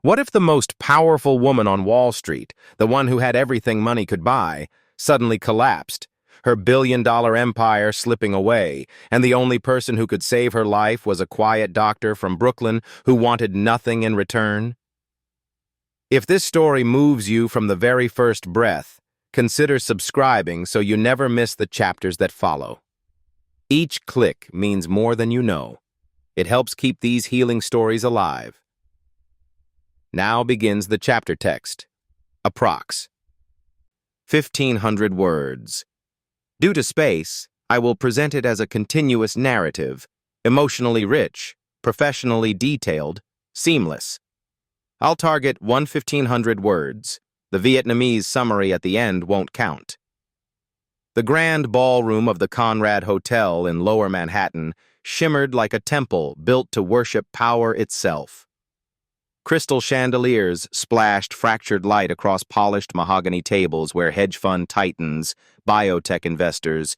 What if the most powerful woman on Wall Street, the one who had everything money could buy, suddenly collapsed, her billion-dollar empire slipping away, and the only person who could save her life was a quiet doctor from Brooklyn who wanted nothing in return? If this story moves you from the very first breath, consider subscribing so you never miss the chapters that follow. Each click means more than you know. It helps keep these healing stories alive. Now begins the chapter text. Approx. 1,500 words. Due to space, I will present it as a continuous narrative, emotionally rich, professionally detailed, seamless. I'll target 1,500 words. The Vietnamese summary at the end won't count. The grand ballroom of the Conrad Hotel in Lower Manhattan shimmered like a temple built to worship power itself. Crystal chandeliers splashed fractured light across polished mahogany tables where hedge fund titans, biotech investors,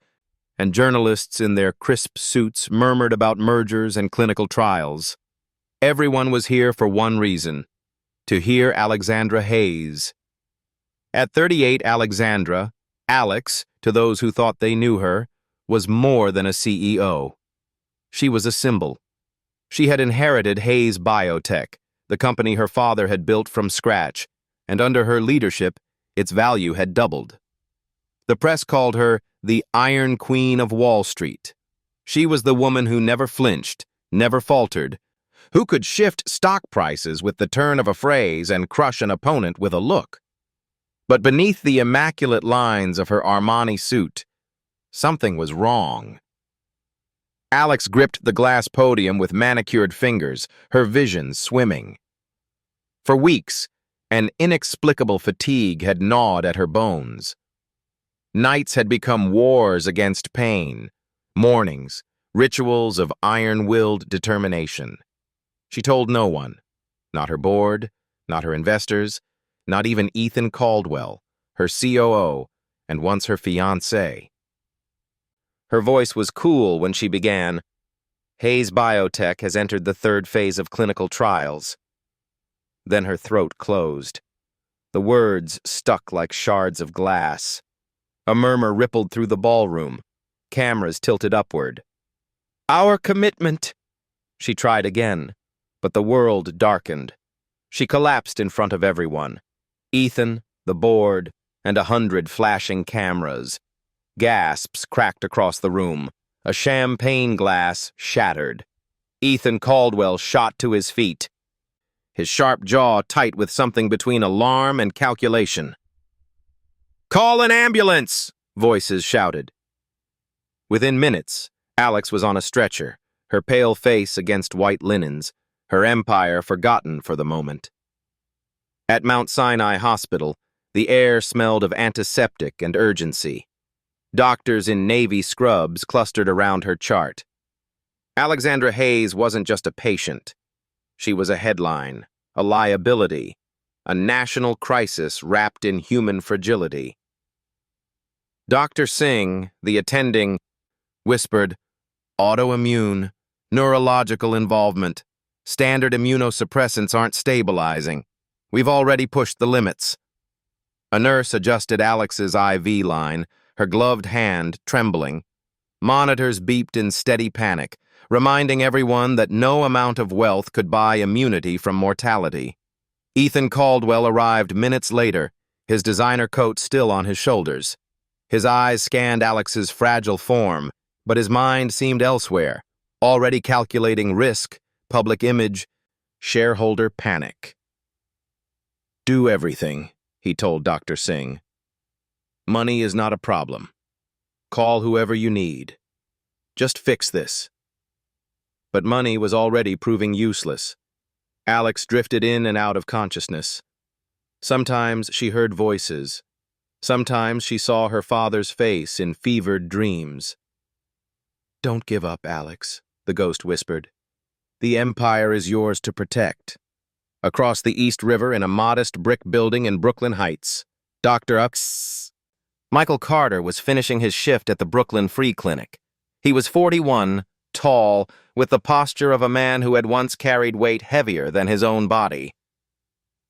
and journalists in their crisp suits murmured about mergers and clinical trials. Everyone was here for one reason: to hear Alexandra Hayes. At 38, Alexandra, Alex, to those who thought they knew her, was more than a CEO. She was a symbol. She had inherited Hayes Biotech, the company her father had built from scratch, and under her leadership, its value had doubled. The press called her the Iron Queen of Wall Street. She was the woman who never flinched, never faltered, who could shift stock prices with the turn of a phrase and crush an opponent with a look. But beneath the immaculate lines of her Armani suit, something was wrong. Alex gripped the glass podium with manicured fingers, her vision swimming. For weeks, an inexplicable fatigue had gnawed at her bones. Nights had become wars against pain, mornings, rituals of iron-willed determination. She told no one, not her board, not her investors, not even Ethan Caldwell, her COO, and once her fiancé. Her voice was cool when she began, "Hayes Biotech has entered the third phase of clinical trials." Then her throat closed. The words stuck like shards of glass. A murmur rippled through the ballroom. Cameras tilted upward. "Our commitment." She tried again, but the world darkened. She collapsed in front of everyone. Ethan, the board, and 100 flashing cameras. Gasps cracked across the room. A champagne glass shattered. Ethan Caldwell shot to his feet, his sharp jaw tight with something between alarm and calculation. "Call an ambulance!" voices shouted. Within minutes, Alex was on a stretcher, her pale face against white linens, her empire forgotten for the moment. At Mount Sinai Hospital, the air smelled of antiseptic and urgency. Doctors in navy scrubs clustered around her chart. Alexandra Hayes wasn't just a patient. She was a headline, a liability, a national crisis wrapped in human fragility. Dr. Singh, the attending, whispered, "Autoimmune, neurological involvement. Standard immunosuppressants aren't stabilizing. We've already pushed the limits." A nurse adjusted Alex's IV line, her gloved hand trembling. Monitors beeped in steady panic, reminding everyone that no amount of wealth could buy immunity from mortality. Ethan Caldwell arrived minutes later, his designer coat still on his shoulders. His eyes scanned Alex's fragile form, but his mind seemed elsewhere, already calculating risk, public image, shareholder panic. "Do everything," he told Dr. Singh. "Money is not a problem. Call whoever you need. Just fix this." But money was already proving useless. Alex drifted in and out of consciousness. Sometimes she heard voices. Sometimes she saw her father's face in fevered dreams. "Don't give up, Alex," the ghost whispered. "The empire is yours to protect." Across the East River in a modest brick building in Brooklyn Heights, Dr. Ux. Michael Carter was finishing his shift at the Brooklyn Free Clinic. He was 41, tall, with the posture of a man who had once carried weight heavier than his own body.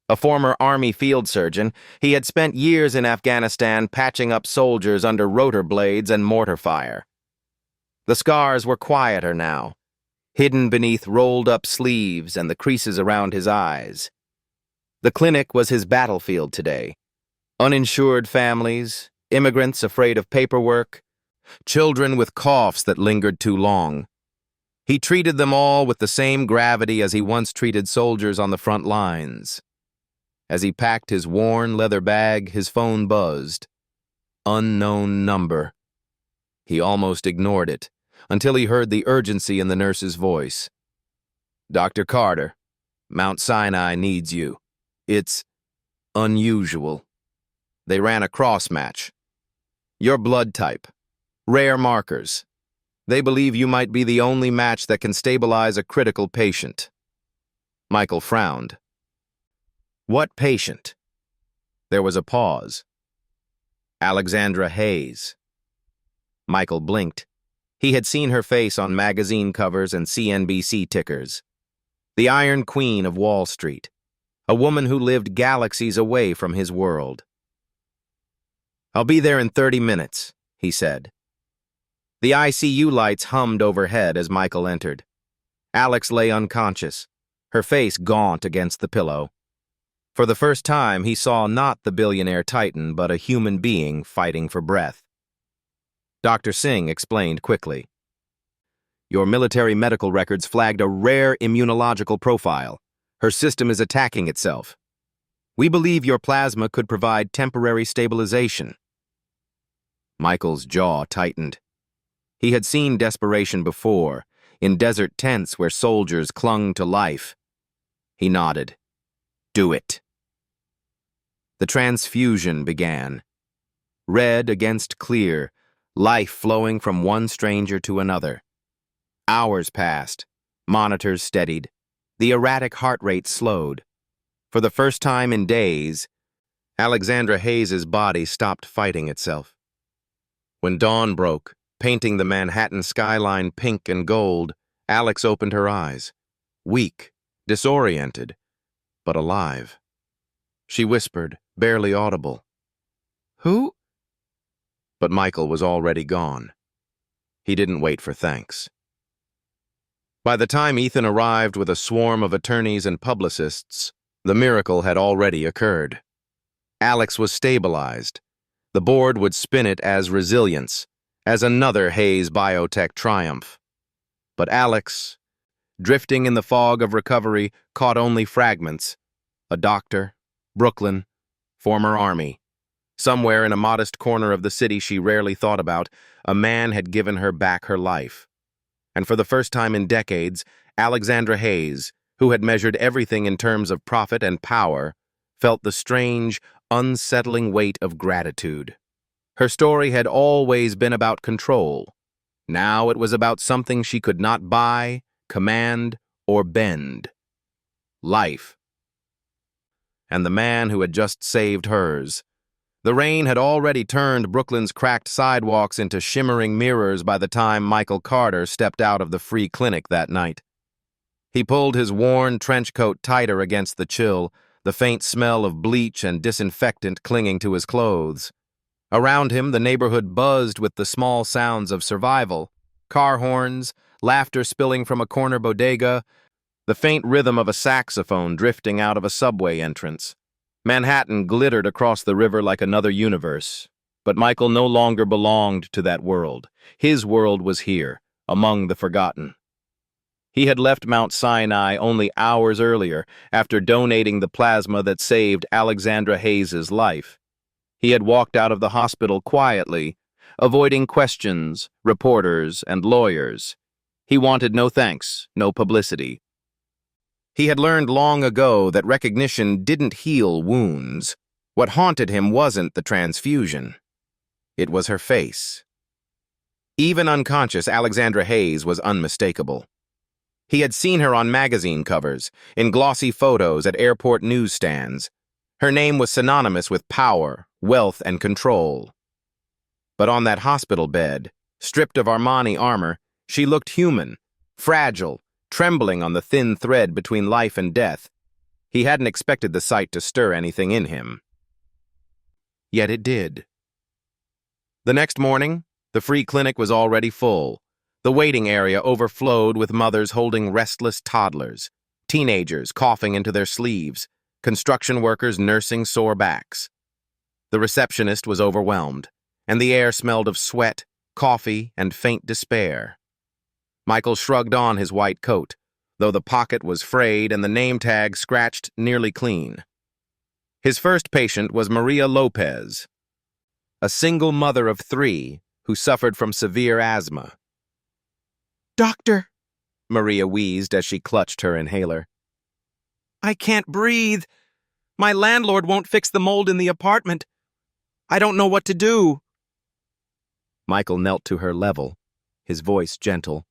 A former Army field surgeon, he had spent years in Afghanistan patching up soldiers under rotor blades and mortar fire. The scars were quieter now, hidden beneath rolled-up sleeves and the creases around his eyes. The clinic was his battlefield today. Uninsured families, immigrants afraid of paperwork, children with coughs that lingered too long. He treated them all with the same gravity as he once treated soldiers on the front lines. As he packed his worn leather bag, his phone buzzed. Unknown number. He almost ignored it, until he heard the urgency in the nurse's voice. "Dr. Carter, Mount Sinai needs you. It's unusual." They ran a cross-match. "Your blood type. Rare markers. They believe you might be the only match that can stabilize a critical patient." Michael frowned. "What patient?" There was a pause. "Alexandra Hayes." Michael blinked. He had seen her face on magazine covers and CNBC tickers. The Iron Queen of Wall Street. A woman who lived galaxies away from his world. "I'll be there in 30 minutes, he said. The ICU lights hummed overhead as Michael entered. Alex lay unconscious, her face gaunt against the pillow. For the first time, he saw not the billionaire titan, but a human being fighting for breath. Dr. Singh explained quickly. "Your military medical records flagged a rare immunological profile. Her system is attacking itself. We believe your plasma could provide temporary stabilization." Michael's jaw tightened. He had seen desperation before, in desert tents where soldiers clung to life. He nodded. "Do it." The transfusion began. Red against clear, life flowing from one stranger to another. Hours passed. Monitors steadied. The erratic heart rate slowed. For the first time in days, Alexandra Hayes' body stopped fighting itself. When dawn broke, painting the Manhattan skyline pink and gold, Alex opened her eyes. Weak, disoriented, but alive. She whispered, barely audible, "Who?" But Michael was already gone. He didn't wait for thanks. By the time Ethan arrived with a swarm of attorneys and publicists, the miracle had already occurred. Alex was stabilized. The board would spin it as resilience, as another Hayes biotech triumph. But Alex, drifting in the fog of recovery, caught only fragments. A doctor, Brooklyn, former Army. Somewhere in a modest corner of the city she rarely thought about, a man had given her back her life. And for the first time in decades, Alexandra Hayes, who had measured everything in terms of profit and power, felt the strange, unsettling weight of gratitude. Her story had always been about control. Now it was about something she could not buy, command, or bend. Life. And the man who had just saved hers. The rain had already turned Brooklyn's cracked sidewalks into shimmering mirrors by the time Michael Carter stepped out of the free clinic that night. He pulled his worn trench coat tighter against the chill, the faint smell of bleach and disinfectant clinging to his clothes. Around him, the neighborhood buzzed with the small sounds of survival, car horns, laughter spilling from a corner bodega, the faint rhythm of a saxophone drifting out of a subway entrance. Manhattan glittered across the river like another universe, but Michael no longer belonged to that world. His world was here, among the forgotten. He had left Mount Sinai only hours earlier, after donating the plasma that saved Alexandra Hayes' life. He had walked out of the hospital quietly, avoiding questions, reporters, and lawyers. He wanted no thanks, no publicity. He had learned long ago that recognition didn't heal wounds. What haunted him wasn't the transfusion. It was her face. Even unconscious, Alexandra Hayes was unmistakable. He had seen her on magazine covers, in glossy photos at airport newsstands. Her name was synonymous with power, wealth, and control. But on that hospital bed, stripped of Armani armor, she looked human, fragile, trembling on the thin thread between life and death. He hadn't expected the sight to stir anything in him. Yet it did. The next morning, the free clinic was already full. The waiting area overflowed with mothers holding restless toddlers, teenagers coughing into their sleeves, construction workers nursing sore backs. The receptionist was overwhelmed, and the air smelled of sweat, coffee, and faint despair. Michael shrugged on his white coat, though the pocket was frayed and the name tag scratched nearly clean. His first patient was Maria Lopez, a single mother of 3 who suffered from severe asthma. "Doctor," Maria wheezed as she clutched her inhaler. "I can't breathe. My landlord won't fix the mold in the apartment. I don't know what to do." Michael knelt to her level, his voice gentle.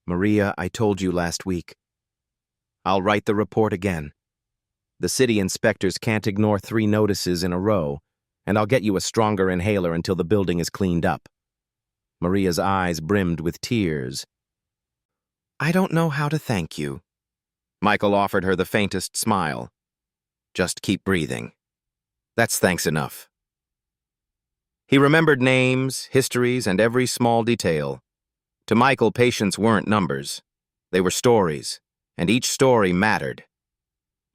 "Maria, I told you last week. I'll write the report again. The city inspectors can't ignore 3 notices in a row, and I'll get you a stronger inhaler until the building is cleaned up." Maria's eyes brimmed with tears. "I don't know how to thank you." Michael offered her the faintest smile. "Just keep breathing. That's thanks enough." He remembered names, histories, and every small detail. To Michael, patients weren't numbers. They were stories, and each story mattered.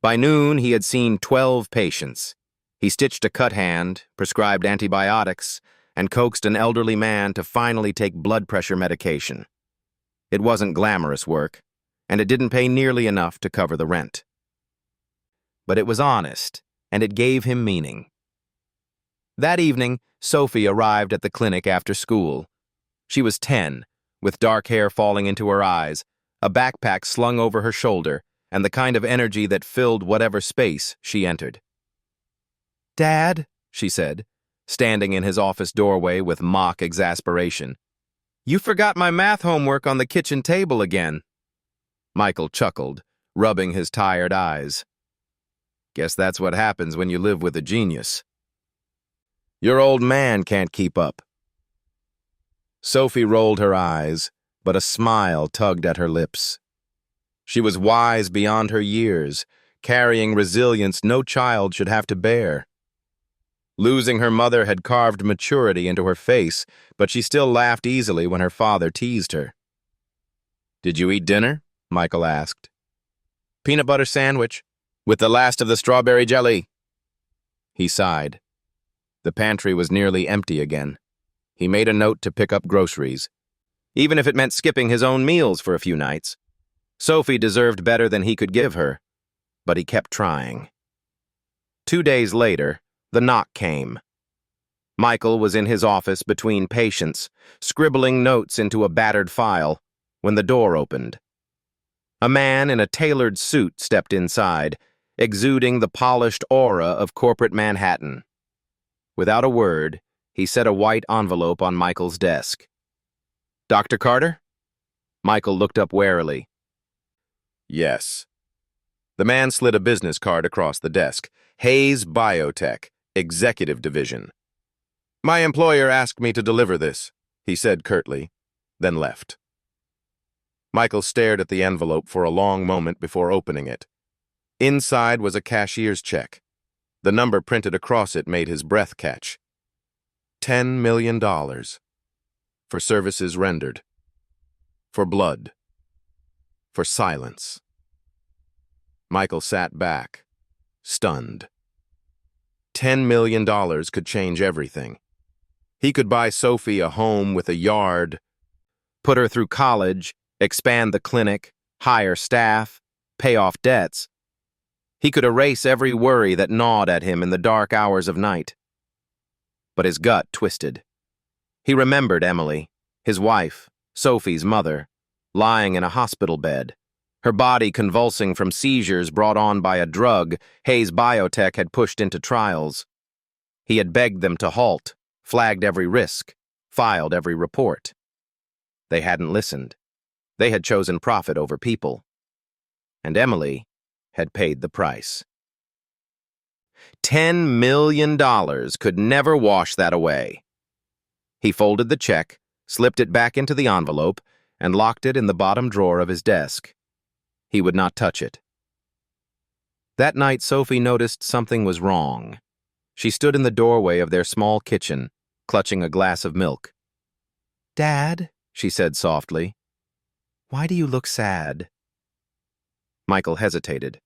By noon, he had seen 12 patients. He stitched a cut hand, prescribed antibiotics, and coaxed an elderly man to finally take blood pressure medication. It wasn't glamorous work, and it didn't pay nearly enough to cover the rent. But it was honest, and it gave him meaning. That evening, Sophie arrived at the clinic after school. She was 10, with dark hair falling into her eyes, a backpack slung over her shoulder, and the kind of energy that filled whatever space she entered. "Dad," she said, standing in his office doorway with mock exasperation, "you forgot my math homework on the kitchen table again." Michael chuckled, rubbing his tired eyes. "Guess that's what happens when you live with a genius. Your old man can't keep up." Sophie rolled her eyes, but a smile tugged at her lips. She was wise beyond her years, carrying resilience no child should have to bear. Losing her mother had carved maturity into her face, but she still laughed easily when her father teased her. "Did you eat dinner?" Michael asked. "Peanut butter sandwich, with the last of the strawberry jelly." He sighed. The pantry was nearly empty again. He made a note to pick up groceries, even if it meant skipping his own meals for a few nights. Sophie deserved better than he could give her, but he kept trying. 2 days later, the knock came. Michael was in his office between patients, scribbling notes into a battered file, when the door opened. A man in a tailored suit stepped inside, exuding the polished aura of corporate Manhattan. Without a word, he set a white envelope on Michael's desk. "Dr. Carter?" Michael looked up warily. "Yes." The man slid a business card across the desk. "Hayes Biotech, Executive Division." "My employer asked me to deliver this," he said curtly, then left. Michael stared at the envelope for a long moment before opening it. Inside was a cashier's check. The number printed across it made his breath catch. $10 million. For services rendered. For blood. For silence. Michael sat back, stunned. $10 million could change everything. He could buy Sophie a home with a yard, put her through college, expand the clinic, hire staff, pay off debts. He could erase every worry that gnawed at him in the dark hours of night. But his gut twisted. He remembered Emily, his wife, Sophie's mother, lying in a hospital bed, her body convulsing from seizures brought on by a drug Hayes Biotech had pushed into trials. He had begged them to halt, flagged every risk, filed every report. They hadn't listened. They had chosen profit over people. And Emily had paid the price. $10 million could never wash that away. He folded the check, slipped it back into the envelope, and locked it in the bottom drawer of his desk. He would not touch it. That night, Sophie noticed something was wrong. She stood in the doorway of their small kitchen, clutching a glass of milk. "Dad," she said softly, "why do you look sad?" Michael hesitated.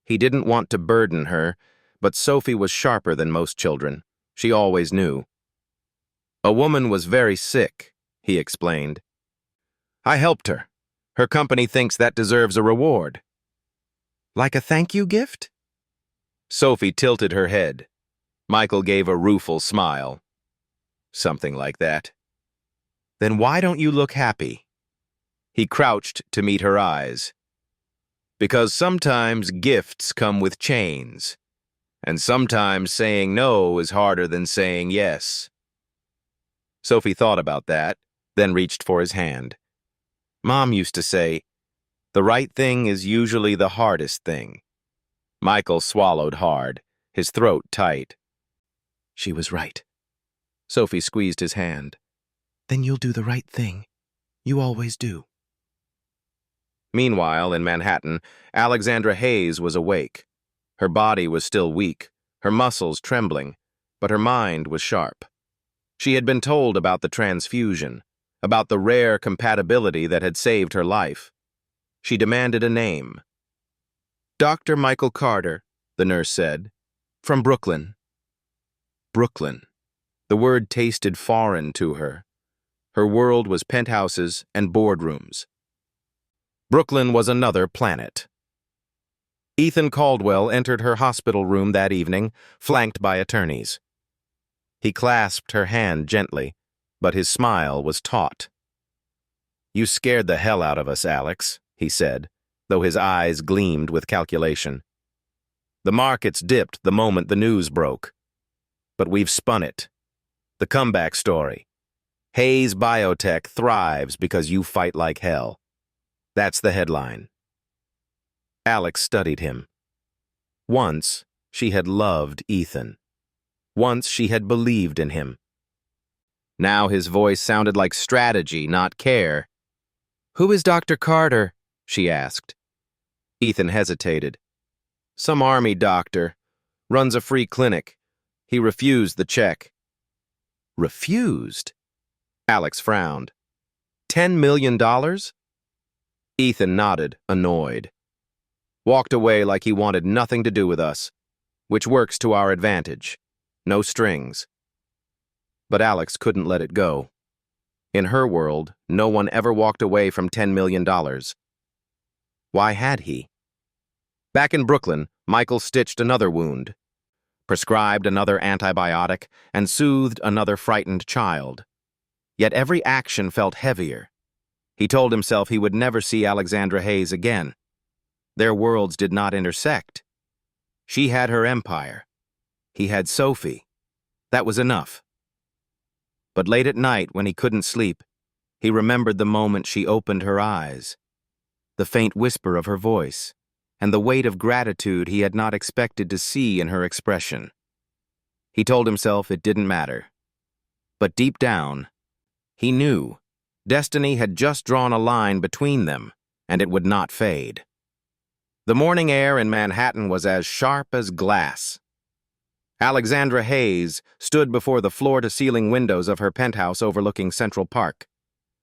He didn't want to burden her, but Sophie was sharper than most children. She always knew. "A woman was very sick," he explained. "I helped her. Her company thinks that deserves a reward." "Like a thank you gift?" Sophie tilted her head. Michael gave a rueful smile. "Something like that." "Then why don't you look happy?" He crouched to meet her eyes. "Because sometimes gifts come with chains, and sometimes saying no is harder than saying yes." Sophie thought about that, then reached for his hand. "Mom used to say, the right thing is usually the hardest thing." Michael swallowed hard, his throat tight. "She was right." Sophie squeezed his hand. "Then you'll do the right thing. You always do." Meanwhile, in Manhattan, Alexandra Hayes was awake. Her body was still weak, her muscles trembling, but her mind was sharp. She had been told about the transfusion, about the rare compatibility that had saved her life. She demanded a name. "Dr. Michael Carter," the nurse said, "from Brooklyn." Brooklyn. The word tasted foreign to her. Her world was penthouses and boardrooms. Brooklyn was another planet. Ethan Caldwell entered her hospital room that evening, flanked by attorneys. He clasped her hand gently, but his smile was taut. "You scared the hell out of us, Alex," he said, though his eyes gleamed with calculation. "The markets dipped the moment the news broke. But we've spun it. The comeback story. Hayes Biotech thrives because you fight like hell. That's the headline." Alex studied him. Once, she had loved Ethan. Once, she had believed in him. Now his voice sounded like strategy, not care. "Who is Dr. Carter?" she asked. Ethan hesitated. "Some army doctor. Runs a free clinic. He refused the check." "Refused?" Alex frowned. $10 million? Ethan nodded, annoyed. "Walked away like he wanted nothing to do with us, which works to our advantage. No strings." But Alex couldn't let it go. In her world, no one ever walked away from $10 million. Why had he? Back in Brooklyn, Michael stitched another wound, prescribed another antibiotic, and soothed another frightened child. Yet every action felt heavier. He told himself he would never see Alexandra Hayes again. Their worlds did not intersect. She had her empire. He had Sophie. That was enough. But late at night, when he couldn't sleep, he remembered the moment she opened her eyes, the faint whisper of her voice, and the weight of gratitude he had not expected to see in her expression. He told himself it didn't matter. But deep down, he knew destiny had just drawn a line between them, and it would not fade. The morning air in Manhattan was as sharp as glass. Alexandra Hayes stood before the floor-to-ceiling windows of her penthouse overlooking Central Park.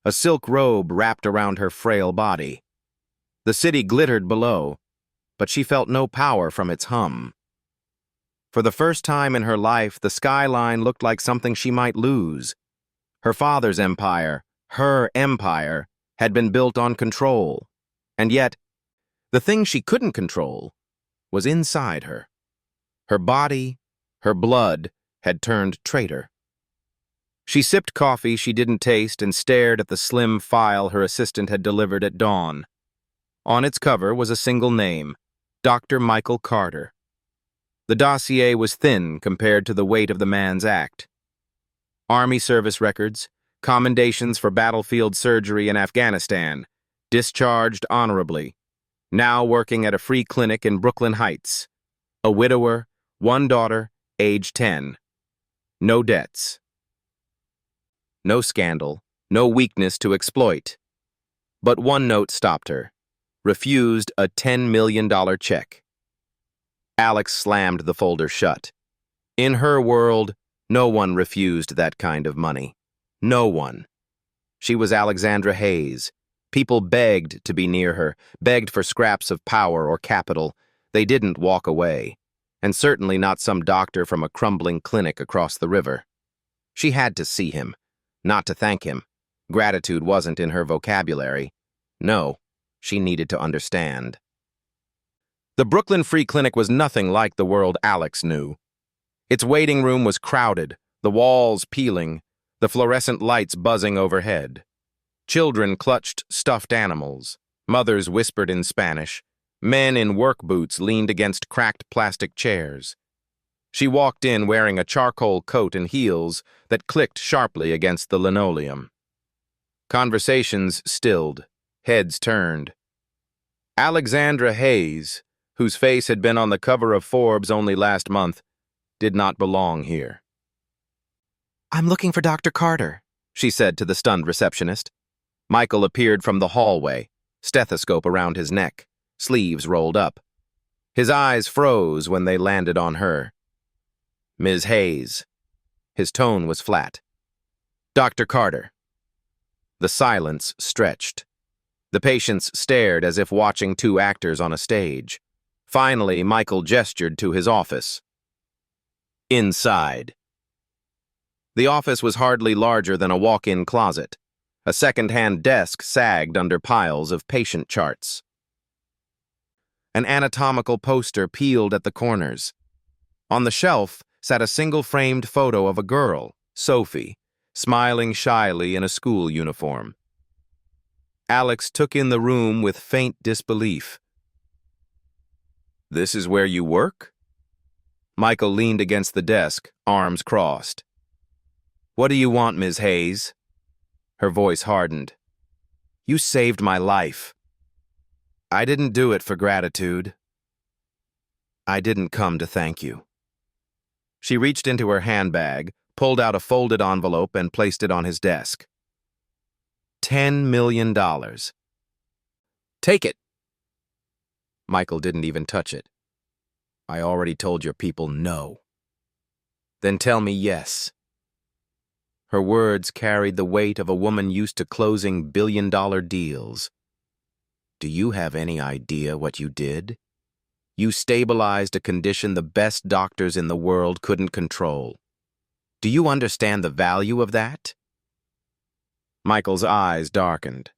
A silk robe wrapped around her frail body. The city glittered below, but she felt no power from its hum. For the first time in her life, the skyline looked like something she might lose. Her father's empire, her empire, had been built on control. And yet, the thing she couldn't control was inside her. Her body, her blood, had turned traitor. She sipped coffee she didn't taste and stared at the slim file her assistant had delivered at dawn. On its cover was a single name, Dr. Michael Carter. The dossier was thin compared to the weight of the man's act. Army service records, commendations for battlefield surgery in Afghanistan, discharged honorably, now working at a free clinic in Brooklyn Heights, a widower, one daughter, age 10. No debts. No scandal, no weakness to exploit. But one note stopped her. Refused a $10 million check. Alex slammed the folder shut. In her world, no one refused that kind of money. No one. She was Alexandra Hayes. People begged to be near her, begged for scraps of power or capital. They didn't walk away, and certainly not some doctor from a crumbling clinic across the river. She had to see him, not to thank him. Gratitude wasn't in her vocabulary. No, she needed to understand. The Brooklyn Free Clinic was nothing like the world Alex knew. Its waiting room was crowded, the walls peeling, the fluorescent lights buzzing overhead. Children clutched stuffed animals. Mothers whispered in Spanish. Men in work boots leaned against cracked plastic chairs. She walked in wearing a charcoal coat and heels that clicked sharply against the linoleum. Conversations stilled, heads turned. Alexandra Hayes, whose face had been on the cover of Forbes only last month, did not belong here. "I'm looking for Dr. Carter," she said to the stunned receptionist. Michael appeared from the hallway, stethoscope around his neck, sleeves rolled up. His eyes froze when they landed on her. "Ms. Hayes." His tone was flat. "Dr. Carter." The silence stretched. The patients stared as if watching two actors on a stage. Finally, Michael gestured to his office. Inside. The office was hardly larger than a walk-in closet. A second-hand desk sagged under piles of patient charts. An anatomical poster peeled at the corners. On the shelf sat a single-framed photo of a girl, Sophie, smiling shyly in a school uniform. Alex took in the room with faint disbelief. "This is where you work?" Michael leaned against the desk, arms crossed. "What do you want, Ms. Hayes?" Her voice hardened. "You saved my life." "I didn't do it for gratitude. I didn't come to thank you." She reached into her handbag, pulled out a folded envelope, and placed it on his desk. $10 million. "Take it." Michael didn't even touch it. "I already told your people no." "Then tell me yes." Her words carried the weight of a woman used to closing billion-dollar deals. "Do you have any idea what you did? You stabilized a condition the best doctors in the world couldn't control. Do you understand the value of that?" Michael's eyes darkened.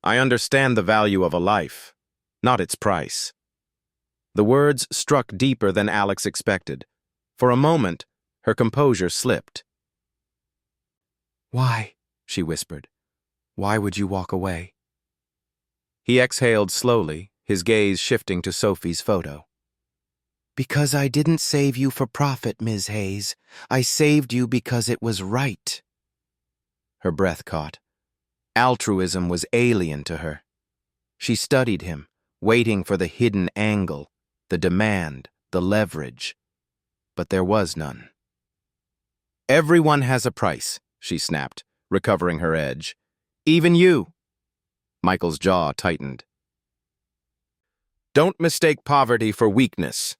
"I understand the value of a life, not its price." The words struck deeper than Alex expected. For a moment, her composure slipped. "Why?" she whispered. "Why would you walk away?" He exhaled slowly, his gaze shifting to Sophie's photo. "Because I didn't save you for profit, Ms. Hayes. I saved you because it was right." Her breath caught. Altruism was alien to her. She studied him, waiting for the hidden angle, the demand, the leverage. But there was none. "Everyone has a price," she snapped, recovering her edge. "Even you." Michael's jaw tightened. "Don't mistake poverty for weakness."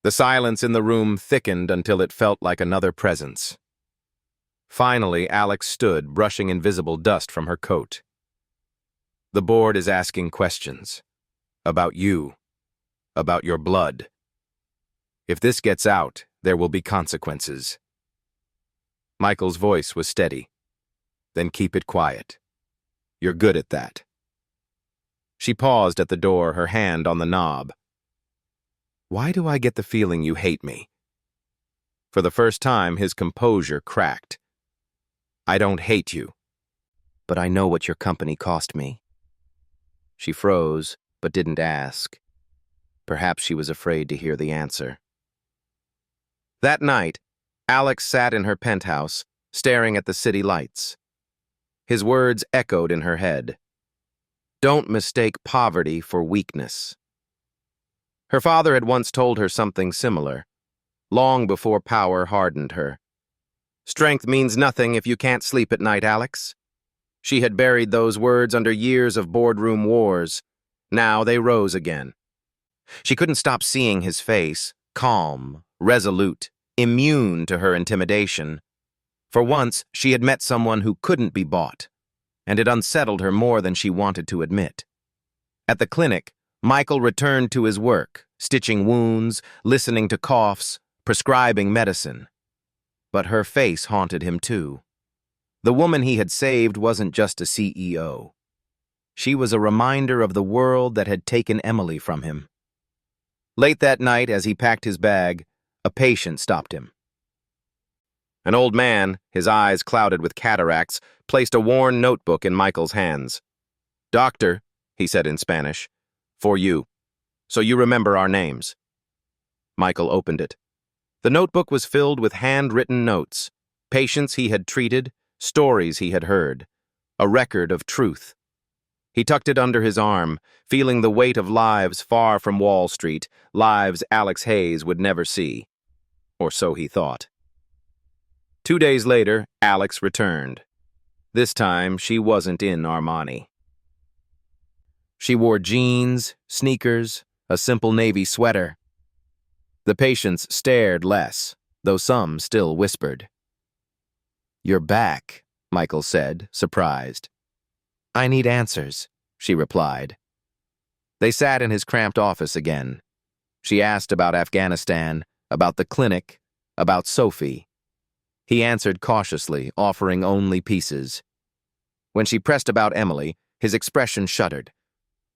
The silence in the room thickened until it felt like another presence. Finally, Alex stood, brushing invisible dust from her coat. "The board is asking questions. About you. About your blood. If this gets out, there will be consequences." Michael's voice was steady. "Then keep it quiet. You're good at that." She paused at the door, her hand on the knob. "Why do I get the feeling you hate me?" For the first time, his composure cracked. "I don't hate you, but I know what your company cost me." She froze, but didn't ask. Perhaps she was afraid to hear the answer. That night, Alex sat in her penthouse, staring at the city lights. His words echoed in her head. Don't mistake poverty for weakness. Her father had once told her something similar, long before power hardened her. Strength means nothing if you can't sleep at night, Alex. She had buried those words under years of boardroom wars. Now they rose again. She couldn't stop seeing his face, calm, resolute, immune to her intimidation. For once, she had met someone who couldn't be bought, and it unsettled her more than she wanted to admit. At the clinic, Michael returned to his work, stitching wounds, listening to coughs, prescribing medicine. But her face haunted him too. The woman he had saved wasn't just a CEO. She was a reminder of the world that had taken Emily from him. Late that night, as he packed his bag, a patient stopped him. An old man, his eyes clouded with cataracts, placed a worn notebook in Michael's hands. "Doctor," he said in Spanish, "for you. So you remember our names." Michael opened it. The notebook was filled with handwritten notes, patients he had treated, stories he had heard, a record of truth. He tucked it under his arm, feeling the weight of lives far from Wall Street, lives Alex Hayes would never see. Or so he thought. 2 days later, Alex returned. This time, she wasn't in Armani. She wore jeans, sneakers, a simple navy sweater. The patients stared less, though some still whispered. "You're back," Michael said, surprised. "I need answers," she replied. They sat in his cramped office again. She asked about Afghanistan, about the clinic, about Sophie. He answered cautiously, offering only pieces. When she pressed about Emily, his expression shuddered.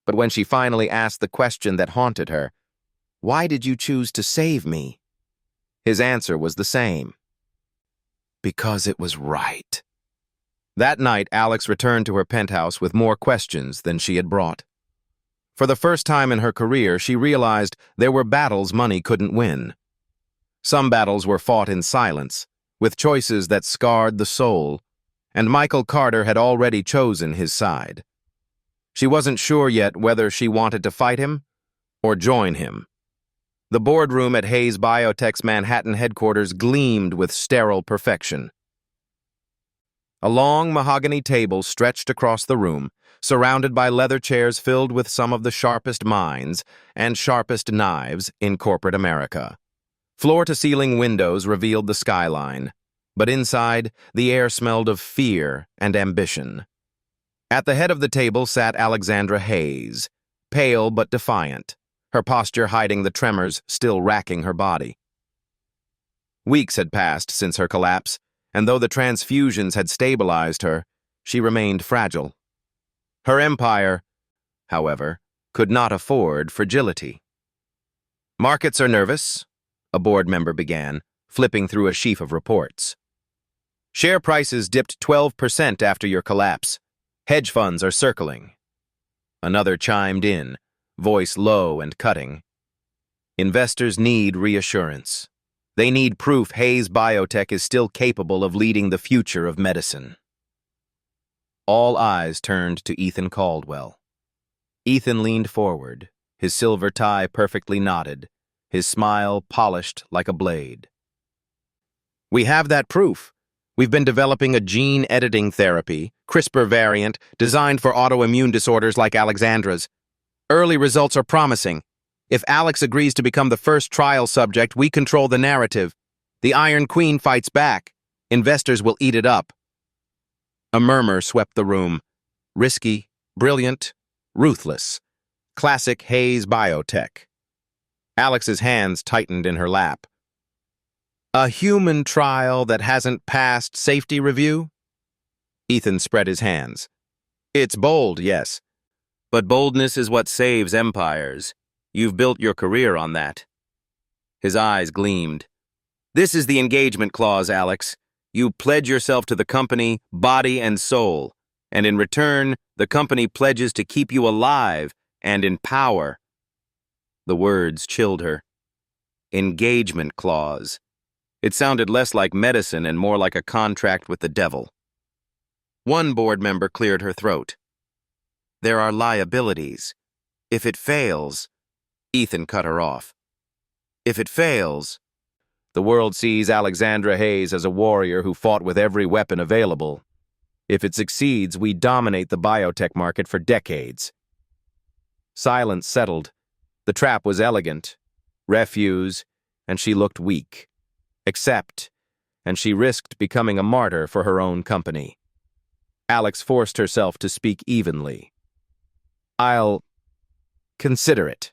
But when she finally asked the question that haunted her, "Why did you choose to save me?" his answer was the same. Because it was right. That night, Alex returned to her penthouse with more questions than she had brought. For the first time in her career, she realized there were battles money couldn't win. Some battles were fought in silence, with choices that scarred the soul, and Michael Carter had already chosen his side. She wasn't sure yet whether she wanted to fight him or join him. The boardroom at Hayes Biotech's Manhattan headquarters gleamed with sterile perfection. A long mahogany table stretched across the room, surrounded by leather chairs filled with some of the sharpest minds and sharpest knives in corporate America. Floor-to-ceiling windows revealed the skyline, but inside, the air smelled of fear and ambition. At the head of the table sat Alexandra Hayes, pale but defiant, her posture hiding the tremors still racking her body. Weeks had passed since her collapse, and though the transfusions had stabilized her, she remained fragile. Her empire, however, could not afford fragility. "Markets are nervous," a board member began, flipping through a sheaf of reports. "Share prices dipped 12% after your collapse. Hedge funds are circling." Another chimed in, voice low and cutting. "Investors need reassurance. They need proof Hayes Biotech is still capable of leading the future of medicine." All eyes turned to Ethan Caldwell. Ethan leaned forward, his silver tie perfectly knotted, his smile polished like a blade. "We have that proof. We've been developing a gene editing therapy, CRISPR variant, designed for autoimmune disorders like Alexandra's. Early results are promising. If Alex agrees to become the first trial subject, we control the narrative. The Iron Queen fights back. Investors will eat it up." A murmur swept the room. Risky, brilliant, ruthless. Classic Hayes Biotech. Alex's hands tightened in her lap. "A human trial that hasn't passed safety review?" Ethan spread his hands. "It's bold, yes. But boldness is what saves empires. You've built your career on that." His eyes gleamed. "This is the engagement clause, Alex. You pledge yourself to the company, body and soul, and in return, the company pledges to keep you alive and in power." The words chilled her. Engagement clause. It sounded less like medicine and more like a contract with the devil. One board member cleared her throat. "There are liabilities. If it fails..." Ethan cut her off. "If it fails..." The world sees Alexandra Hayes as a warrior who fought with every weapon available. If it succeeds, we dominate the biotech market for decades. Silence settled, The trap was elegant, refuse, and she looked weak. Accept, and she risked becoming a martyr for her own company. Alex forced herself to speak evenly. I'll consider it.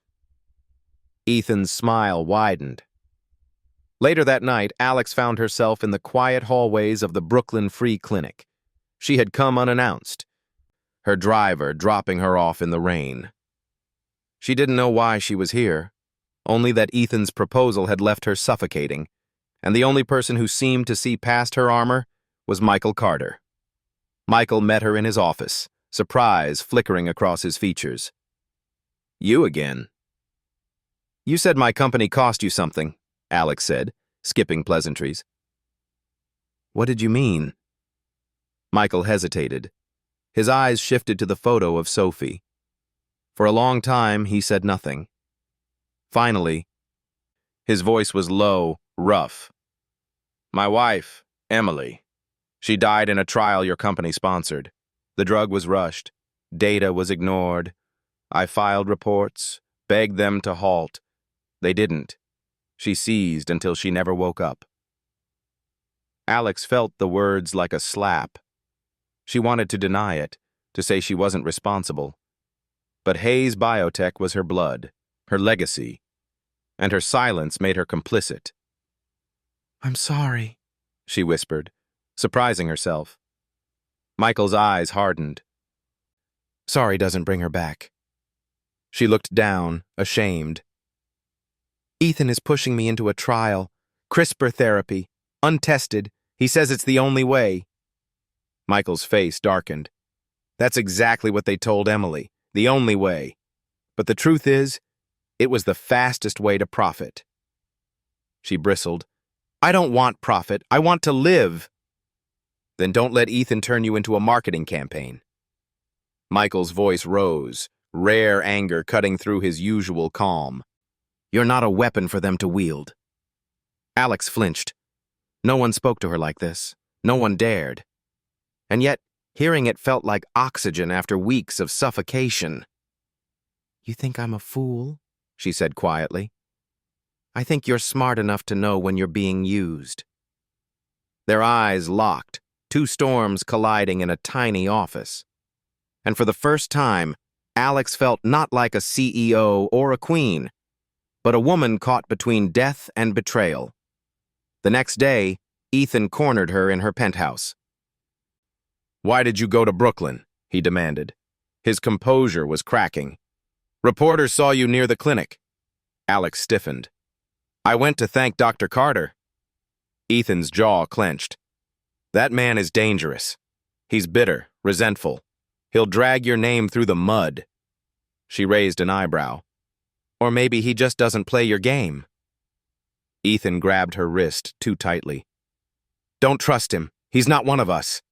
Ethan's smile widened. Later that night, Alex found herself in the quiet hallways of the Brooklyn Free Clinic. She had come unannounced, her driver dropping her off in the rain. She didn't know why she was here, only that Ethan's proposal had left her suffocating, and the only person who seemed to see past her armor was Michael Carter. Michael met her in his office, surprise flickering across his features. You again? You said my company cost you something, Alex said, skipping pleasantries. What did you mean? Michael hesitated. His eyes shifted to the photo of Sophie. For a long time, he said nothing. Finally, his voice was low, rough. My wife, Emily. She died in a trial your company sponsored. The drug was rushed. Data was ignored. I filed reports, begged them to halt. They didn't. She seized until she never woke up. Alex felt the words like a slap. She wanted to deny it, to say she wasn't responsible. But Hayes Biotech was her blood, her legacy, and her silence made her complicit. I'm sorry, she whispered, surprising herself. Michael's eyes hardened. Sorry doesn't bring her back. She looked down, ashamed. Ethan is pushing me into a trial, CRISPR therapy, untested. He says it's the only way. Michael's face darkened. That's exactly what they told Emily, the only way. But the truth is, it was the fastest way to profit. She bristled. I don't want profit. I want to live. Then don't let Ethan turn you into a marketing campaign. Michael's voice rose, rare anger cutting through his usual calm. You're not a weapon for them to wield. Alex flinched. No one spoke to her like this. No one dared. And yet, hearing it felt like oxygen after weeks of suffocation. You think I'm a fool? She said quietly. I think you're smart enough to know when you're being used. Their eyes locked, two storms colliding in a tiny office. And for the first time, Alex felt not like a CEO or a queen, but a woman caught between death and betrayal. The next day, Ethan cornered her in her penthouse. Why did you go to Brooklyn? He demanded. His composure was cracking. Reporters saw you near the clinic. Alex stiffened. I went to thank Dr. Carter. Ethan's jaw clenched. That man is dangerous. He's bitter, resentful. He'll drag your name through the mud. She raised an eyebrow. Or maybe he just doesn't play your game. Ethan grabbed her wrist too tightly. Don't trust him. He's not one of us.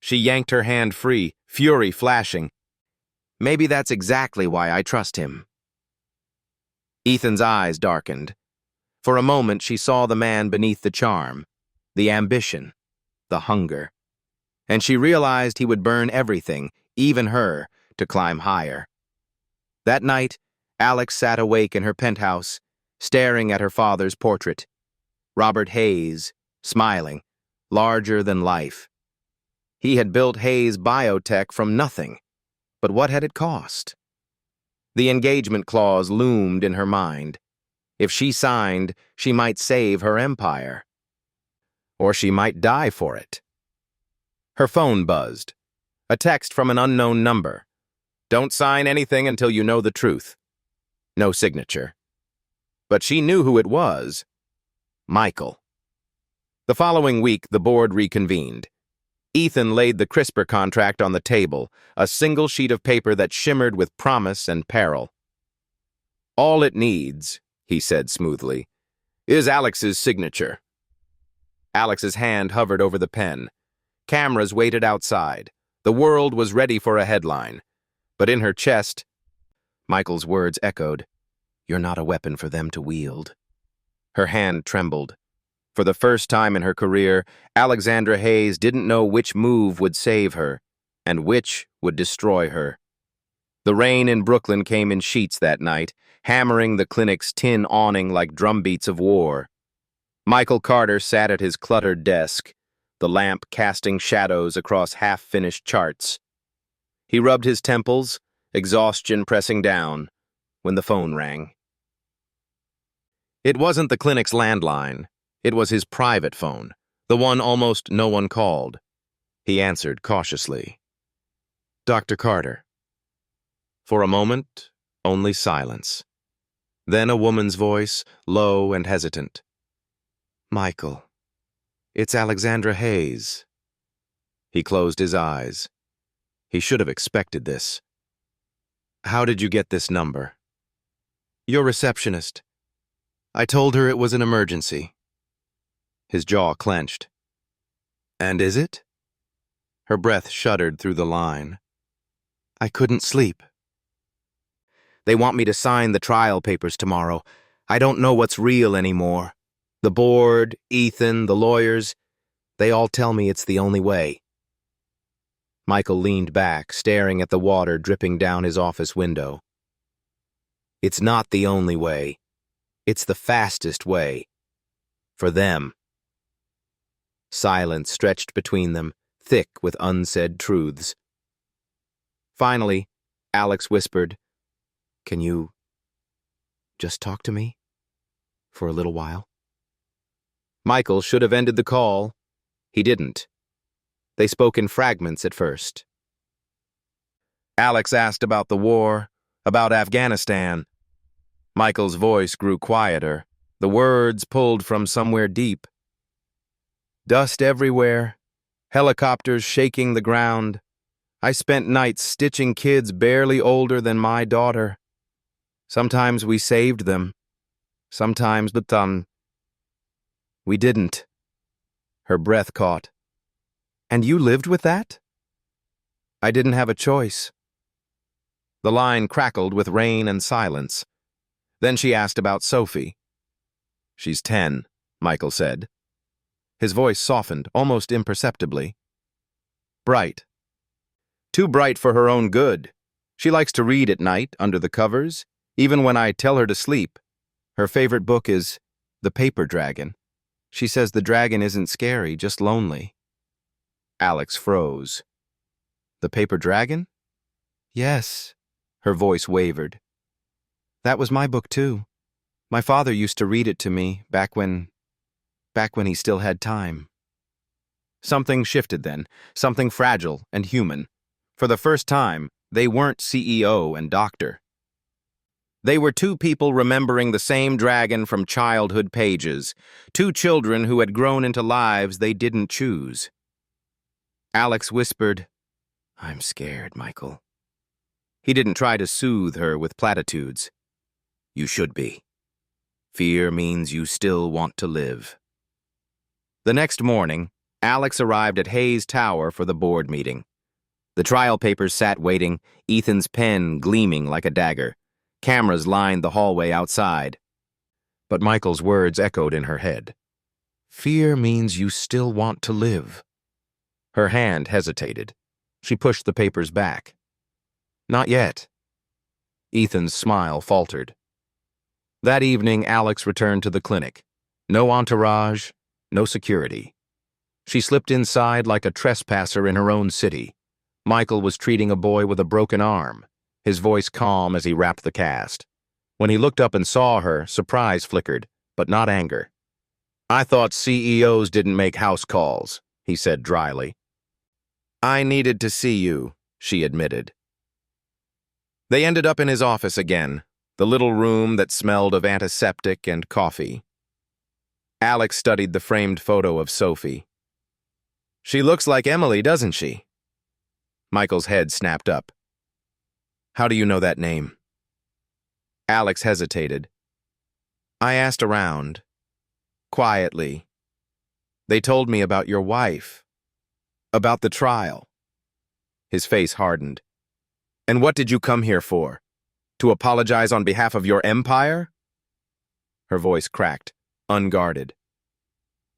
She yanked her hand free, fury flashing. Maybe that's exactly why I trust him. Ethan's eyes darkened. For a moment, she saw the man beneath the charm, the ambition, the hunger. And she realized he would burn everything, even her, to climb higher. That night, Alex sat awake in her penthouse, staring at her father's portrait. Robert Hayes, smiling, larger than life. He had built Hayes Biotech from nothing, but what had it cost? The engagement clause loomed in her mind. If she signed, she might save her empire. Or she might die for it. Her phone buzzed. A text from an unknown number. Don't sign anything until you know the truth. No signature. But she knew who it was. Michael. The following week, the board reconvened. Ethan laid the CRISPR contract on the table, a single sheet of paper that shimmered with promise and peril. All it needs, he said smoothly, is Alex's signature. Alex's hand hovered over the pen. Cameras waited outside. The world was ready for a headline. But in her chest, Michael's words echoed, You're not a weapon for them to wield. Her hand trembled. For the first time in her career, Alexandra Hayes didn't know which move would save her, and which would destroy her. The rain in Brooklyn came in sheets that night, hammering the clinic's tin awning like drumbeats of war. Michael Carter sat at his cluttered desk, the lamp casting shadows across half-finished charts. He rubbed his temples, exhaustion pressing down, when the phone rang. It wasn't the clinic's landline. It was his private phone, the one almost no one called. He answered cautiously. Dr. Carter. For a moment, only silence. Then a woman's voice, low and hesitant. Michael, it's Alexandra Hayes. He closed his eyes. He should have expected this. How did you get this number? Your receptionist. I told her it was an emergency. His jaw clenched. And is it? Her breath shuddered through the line. I couldn't sleep. They want me to sign the trial papers tomorrow. I don't know what's real anymore. The board, Ethan, the lawyers, they all tell me it's the only way. Michael leaned back, staring at the water dripping down his office window. It's not the only way. It's the fastest way. For them. Silence stretched between them, thick with unsaid truths. Finally, Alex whispered, Can you just talk to me for a little while? Michael should have ended the call. He didn't. They spoke in fragments at first. Alex asked about the war, about Afghanistan. Michael's voice grew quieter, the words pulled from somewhere deep. Dust everywhere, helicopters shaking the ground. I spent nights stitching kids barely older than my daughter. Sometimes we saved them. Sometimes, but we didn't. Her breath caught. And you lived with that? I didn't have a choice. The line crackled with rain and silence. Then she asked about Sophie. She's 10, Michael said. His voice softened, almost imperceptibly. Bright. Too bright for her own good. She likes to read at night, under the covers, even when I tell her to sleep. Her favorite book is The Paper Dragon. She says the dragon isn't scary, just lonely. Alex froze. The Paper Dragon? Yes. Her voice wavered. That was my book, too. My father used to read it to me back when he still had time. Something shifted then, something fragile and human. For the first time, they weren't CEO and doctor. They were two people remembering the same dragon from childhood pages, two children who had grown into lives they didn't choose. Alex whispered, I'm scared, Michael. He didn't try to soothe her with platitudes. You should be. Fear means you still want to live. The next morning, Alex arrived at Hayes Tower for the board meeting. The trial papers sat waiting, Ethan's pen gleaming like a dagger. Cameras lined the hallway outside. But Michael's words echoed in her head. Fear means you still want to live. Her hand hesitated. She pushed the papers back. Not yet. Ethan's smile faltered. That evening, Alex returned to the clinic. No entourage, no security. She slipped inside like a trespasser in her own city. Michael was treating a boy with a broken arm, his voice calm as he wrapped the cast. When he looked up and saw her, surprise flickered, but not anger. I thought CEOs didn't make house calls, he said dryly. I needed to see you, she admitted. They ended up in his office again, the little room that smelled of antiseptic and coffee. Alex studied the framed photo of Sophie. She looks like Emily, doesn't she? Michael's head snapped up. How do you know that name? Alex hesitated. I asked around. Quietly. They told me about your wife. About the trial. His face hardened. And what did you come here for? To apologize on behalf of your empire? Her voice cracked, unguarded.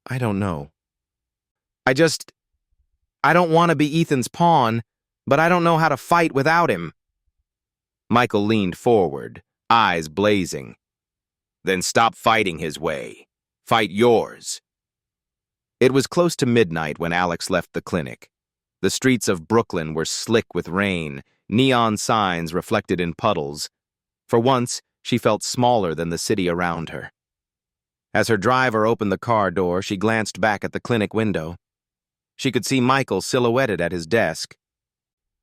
I don't know. I don't want to be Ethan's pawn, but I don't know how to fight without him. Michael leaned forward, eyes blazing. Then stop fighting his way. Fight yours. It was close to midnight when Alex left the clinic. The streets of Brooklyn were slick with rain, neon signs reflected in puddles. For once, she felt smaller than the city around her. As her driver opened the car door, she glanced back at the clinic window. She could see Michael silhouetted at his desk,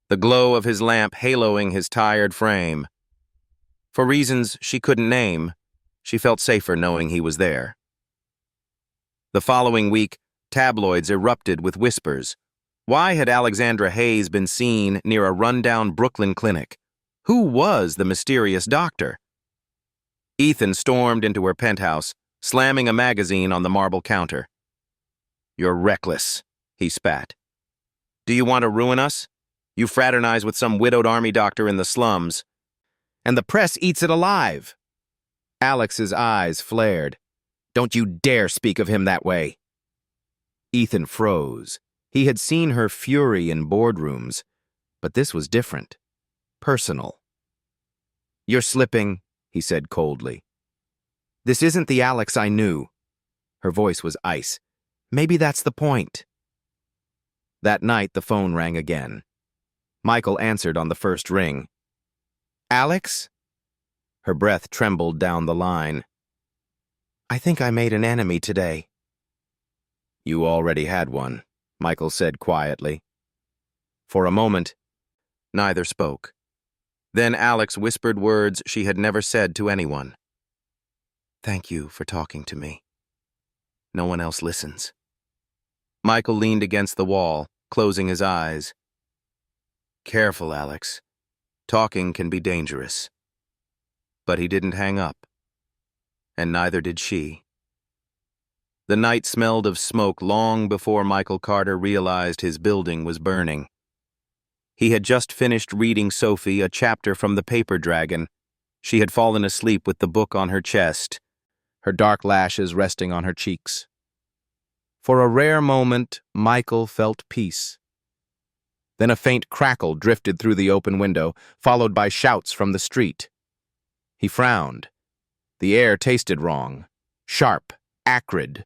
the glow of his lamp haloing his tired frame. For reasons she couldn't name, she felt safer knowing he was there. The following week, tabloids erupted with whispers. Why had Alexandra Hayes been seen near a rundown Brooklyn clinic? Who was the mysterious doctor? Ethan stormed into her penthouse, slamming a magazine on the marble counter. "You're reckless," he spat. "Do you want to ruin us? You fraternize with some widowed army doctor in the slums, and the press eats it alive." Alex's eyes flared. "Don't you dare speak of him that way." Ethan froze. He had seen her fury in boardrooms, but this was different. Personal. "You're slipping," he said coldly. "This isn't the Alex I knew." Her voice was ice. "Maybe that's the point." That night, the phone rang again. Michael answered on the first ring. "Alex?" Her breath trembled down the line. "I think I made an enemy today." "You already had one," Michael said quietly. For a moment, neither spoke. Then Alex whispered words she had never said to anyone. "Thank you for talking to me. No one else listens." Michael leaned against the wall, closing his eyes. "Careful, Alex. Talking can be dangerous." But he didn't hang up. And neither did she. The night smelled of smoke long before Michael Carter realized his building was burning. He had just finished reading Sophie a chapter from The Paper Dragon. She had fallen asleep with the book on her chest, her dark lashes resting on her cheeks. For a rare moment, Michael felt peace. Then a faint crackle drifted through the open window, followed by shouts from the street. He frowned. The air tasted wrong, sharp, acrid.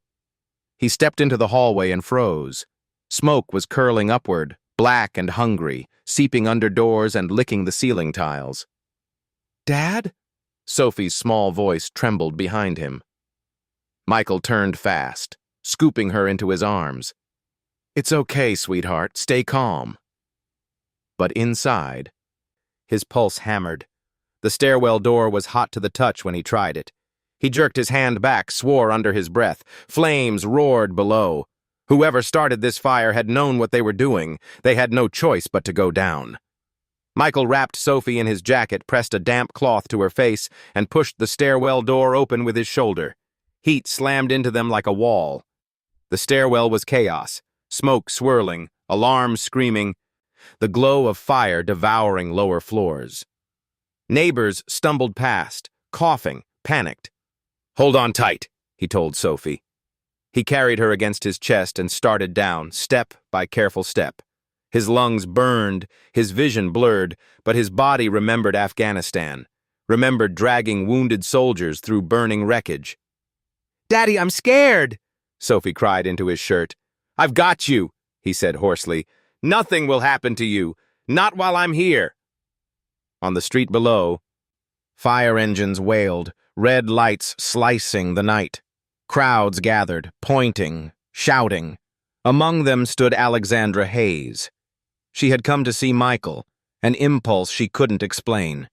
He stepped into the hallway and froze. Smoke was curling upward, black and hungry, seeping under doors and licking the ceiling tiles. "Dad?" Sophie's small voice trembled behind him. Michael turned fast, scooping her into his arms. "It's okay, sweetheart. Stay calm." But inside, his pulse hammered. The stairwell door was hot to the touch when he tried it. He jerked his hand back, swore under his breath. Flames roared below. Whoever started this fire had known what they were doing. They had no choice but to go down. Michael wrapped Sophie in his jacket, pressed a damp cloth to her face, and pushed the stairwell door open with his shoulder. Heat slammed into them like a wall. The stairwell was chaos, smoke swirling, alarms screaming, the glow of fire devouring lower floors. Neighbors stumbled past, coughing, panicked. "Hold on tight," he told Sophie. He carried her against his chest and started down, step by careful step. His lungs burned, his vision blurred, but his body remembered Afghanistan, remembered dragging wounded soldiers through burning wreckage. "Daddy, I'm scared!" Sophie cried into his shirt. "I've got you," he said hoarsely. "Nothing will happen to you. Not while I'm here." On the street below, fire engines wailed, red lights slicing the night. Crowds gathered, pointing, shouting. Among them stood Alexandra Hayes. She had come to see Michael, an impulse she couldn't explain.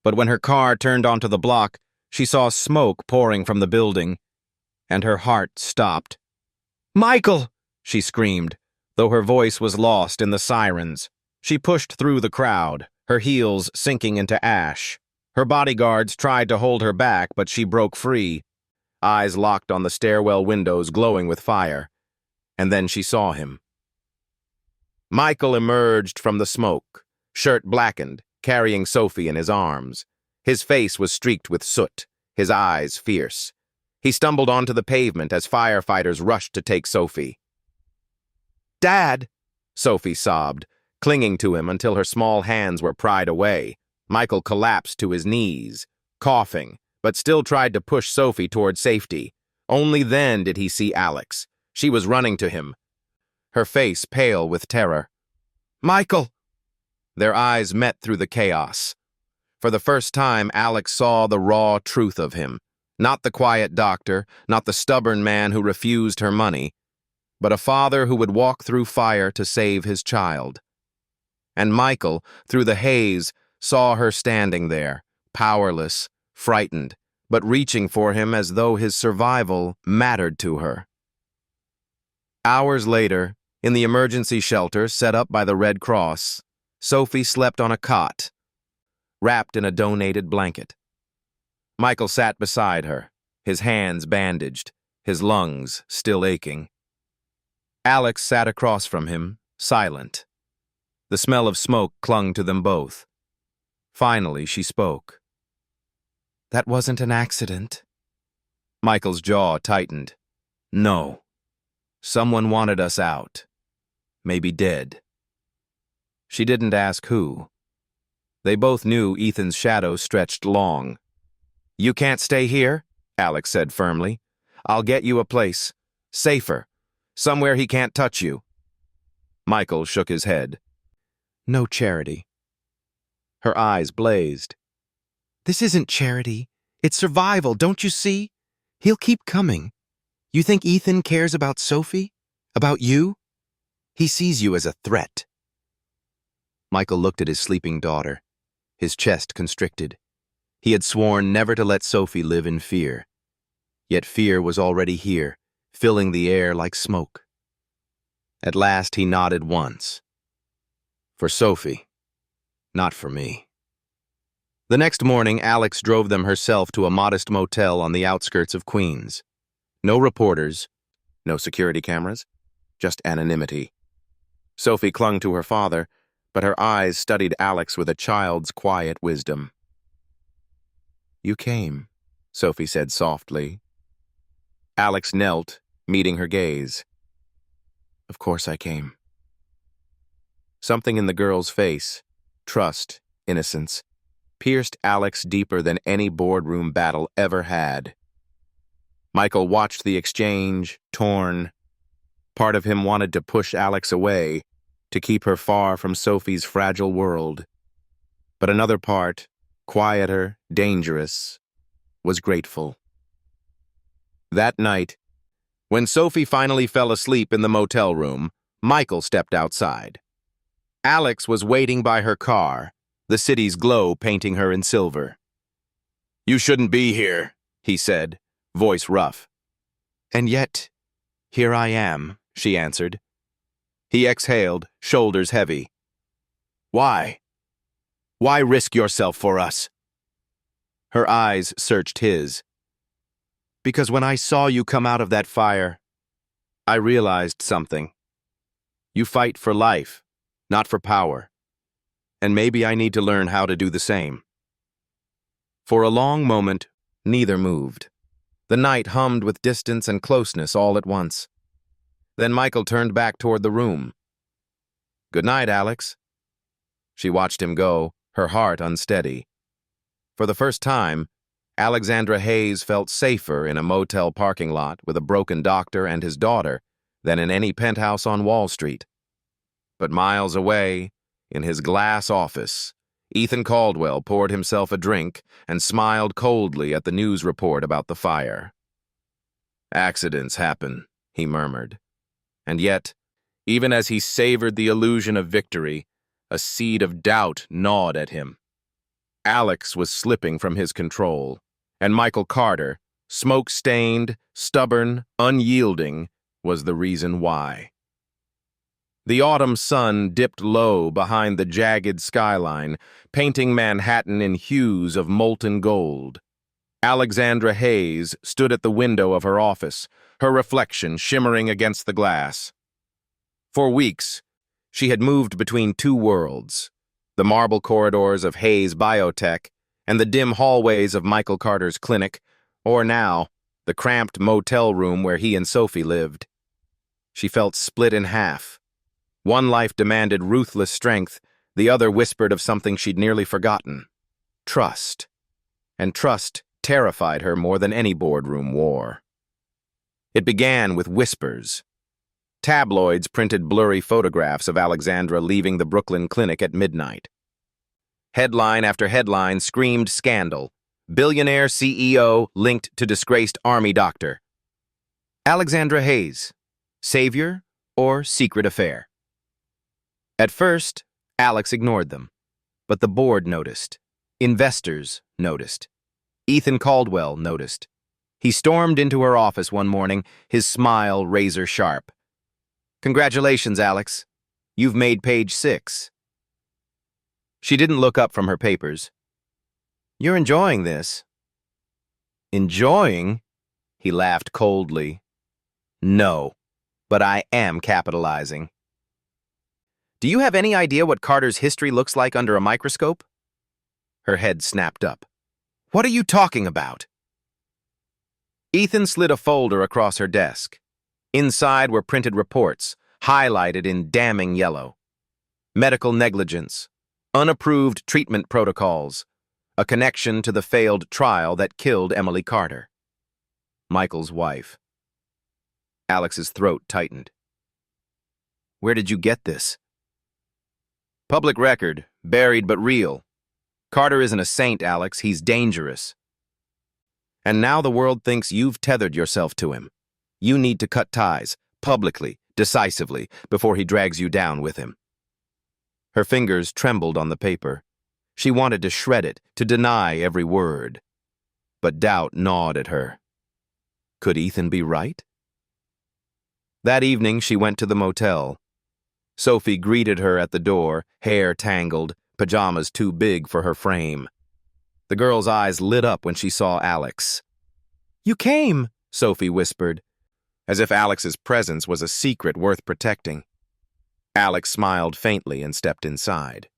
But when her car turned onto the block, she saw smoke pouring from the building, and her heart stopped. "Michael!" she screamed, though her voice was lost in the sirens. She pushed through the crowd, her heels sinking into ash. Her bodyguards tried to hold her back, but she broke free, eyes locked on the stairwell windows glowing with fire. And then she saw him. Michael emerged from the smoke, shirt blackened, carrying Sophie in his arms. His face was streaked with soot, his eyes fierce. He stumbled onto the pavement as firefighters rushed to take Sophie. "Dad!" Sophie sobbed, clinging to him until her small hands were pried away. Michael collapsed to his knees, coughing, but still tried to push Sophie toward safety. Only then did he see Alex. She was running to him, her face pale with terror. "Michael!" Their eyes met through the chaos. For the first time, Alex saw the raw truth of him. Not the quiet doctor, not the stubborn man who refused her money, but a father who would walk through fire to save his child. And Michael, through the haze, saw her standing there, powerless, frightened, but reaching for him as though his survival mattered to her. Hours later, in the emergency shelter set up by the Red Cross, Sophie slept on a cot, wrapped in a donated blanket. Michael sat beside her, his hands bandaged, his lungs still aching. Alex sat across from him, silent. The smell of smoke clung to them both. Finally, she spoke. "That wasn't an accident." Michael's jaw tightened. "No. Someone wanted us out. Maybe dead." She didn't ask who. They both knew Ethan's shadow stretched long. "You can't stay here," Alex said firmly. "I'll get you a place. Safer. Somewhere he can't touch you." Michael shook his head. "No charity." Her eyes blazed. "This isn't charity. It's survival, don't you see? He'll keep coming. You think Ethan cares about Sophie? About you? He sees you as a threat." Michael looked at his sleeping daughter, his chest constricted. He had sworn never to let Sophie live in fear. Yet fear was already here, filling the air like smoke. At last he nodded once. "For Sophie, not for me." The next morning, Alex drove them herself to a modest motel on the outskirts of Queens. No reporters, no security cameras, just anonymity. Sophie clung to her father, but her eyes studied Alex with a child's quiet wisdom. "You came," Sophie said softly. Alex knelt, meeting her gaze. "Of course I came." Something in the girl's face, trust, innocence, pierced Alex deeper than any boardroom battle ever had. Michael watched the exchange, torn. Part of him wanted to push Alex away, to keep her far from Sophie's fragile world. But another part, quieter, dangerous, was grateful. That night, when Sophie finally fell asleep in the motel room, Michael stepped outside. Alex was waiting by her car, the city's glow painting her in silver. "You shouldn't be here," he said, voice rough. "And yet, here I am," she answered. He exhaled, shoulders heavy. "Why? Why risk yourself for us?" Her eyes searched his. "Because when I saw you come out of that fire, I realized something. You fight for life, not for power. And maybe I need to learn how to do the same." For a long moment, neither moved. The night hummed with distance and closeness all at once. Then Michael turned back toward the room. "Good night, Alex." She watched him go, her heart unsteady. For the first time, Alexandra Hayes felt safer in a motel parking lot with a broken doctor and his daughter than in any penthouse on Wall Street. But miles away, in his glass office, Ethan Caldwell poured himself a drink and smiled coldly at the news report about the fire. "Accidents happen," he murmured. And yet, even as he savored the illusion of victory, a seed of doubt gnawed at him. Alex was slipping from his control, and Michael Carter, smoke-stained, stubborn, unyielding, was the reason why. The autumn sun dipped low behind the jagged skyline, painting Manhattan in hues of molten gold. Alexandra Hayes stood at the window of her office, her reflection shimmering against the glass. For weeks, she had moved between two worlds, the marble corridors of Hayes Biotech and the dim hallways of Michael Carter's clinic, or now, the cramped motel room where he and Sophie lived. She felt split in half. One life demanded ruthless strength, the other whispered of something she'd nearly forgotten. Trust. and trust terrified her more than any boardroom war. It began with whispers. Tabloids printed blurry photographs of Alexandra leaving the Brooklyn clinic at midnight. Headline after headline screamed scandal. Billionaire CEO linked to disgraced army doctor. Alexandra Hayes, savior or secret affair? At first, Alex ignored them, but the board noticed. Investors noticed. Ethan Caldwell noticed. He stormed into her office one morning, his smile razor sharp. "Congratulations, Alex. You've made page 6. She didn't look up from her papers. "You're enjoying this." "Enjoying?" He laughed coldly. "No, but I am capitalizing." "Do you have any idea what Carter's history looks like under a microscope?" Her head snapped up. "What are you talking about?" Ethan slid a folder across her desk. Inside were printed reports, highlighted in damning yellow. Medical negligence, unapproved treatment protocols, a connection to the failed trial that killed Emily Carter. Michael's wife. Alex's throat tightened. "Where did you get this?" "Public record, buried but real. Carter isn't a saint, Alex. He's dangerous. And now the world thinks you've tethered yourself to him. You need to cut ties, publicly, decisively, before he drags you down with him." Her fingers trembled on the paper. She wanted to shred it, to deny every word. But doubt gnawed at her. Could Ethan be right? That evening, she went to the motel. Sophie greeted her at the door, hair tangled, pajamas too big for her frame. The girl's eyes lit up when she saw Alex. "You came," Sophie whispered, as if Alex's presence was a secret worth protecting. Alex smiled faintly and stepped inside.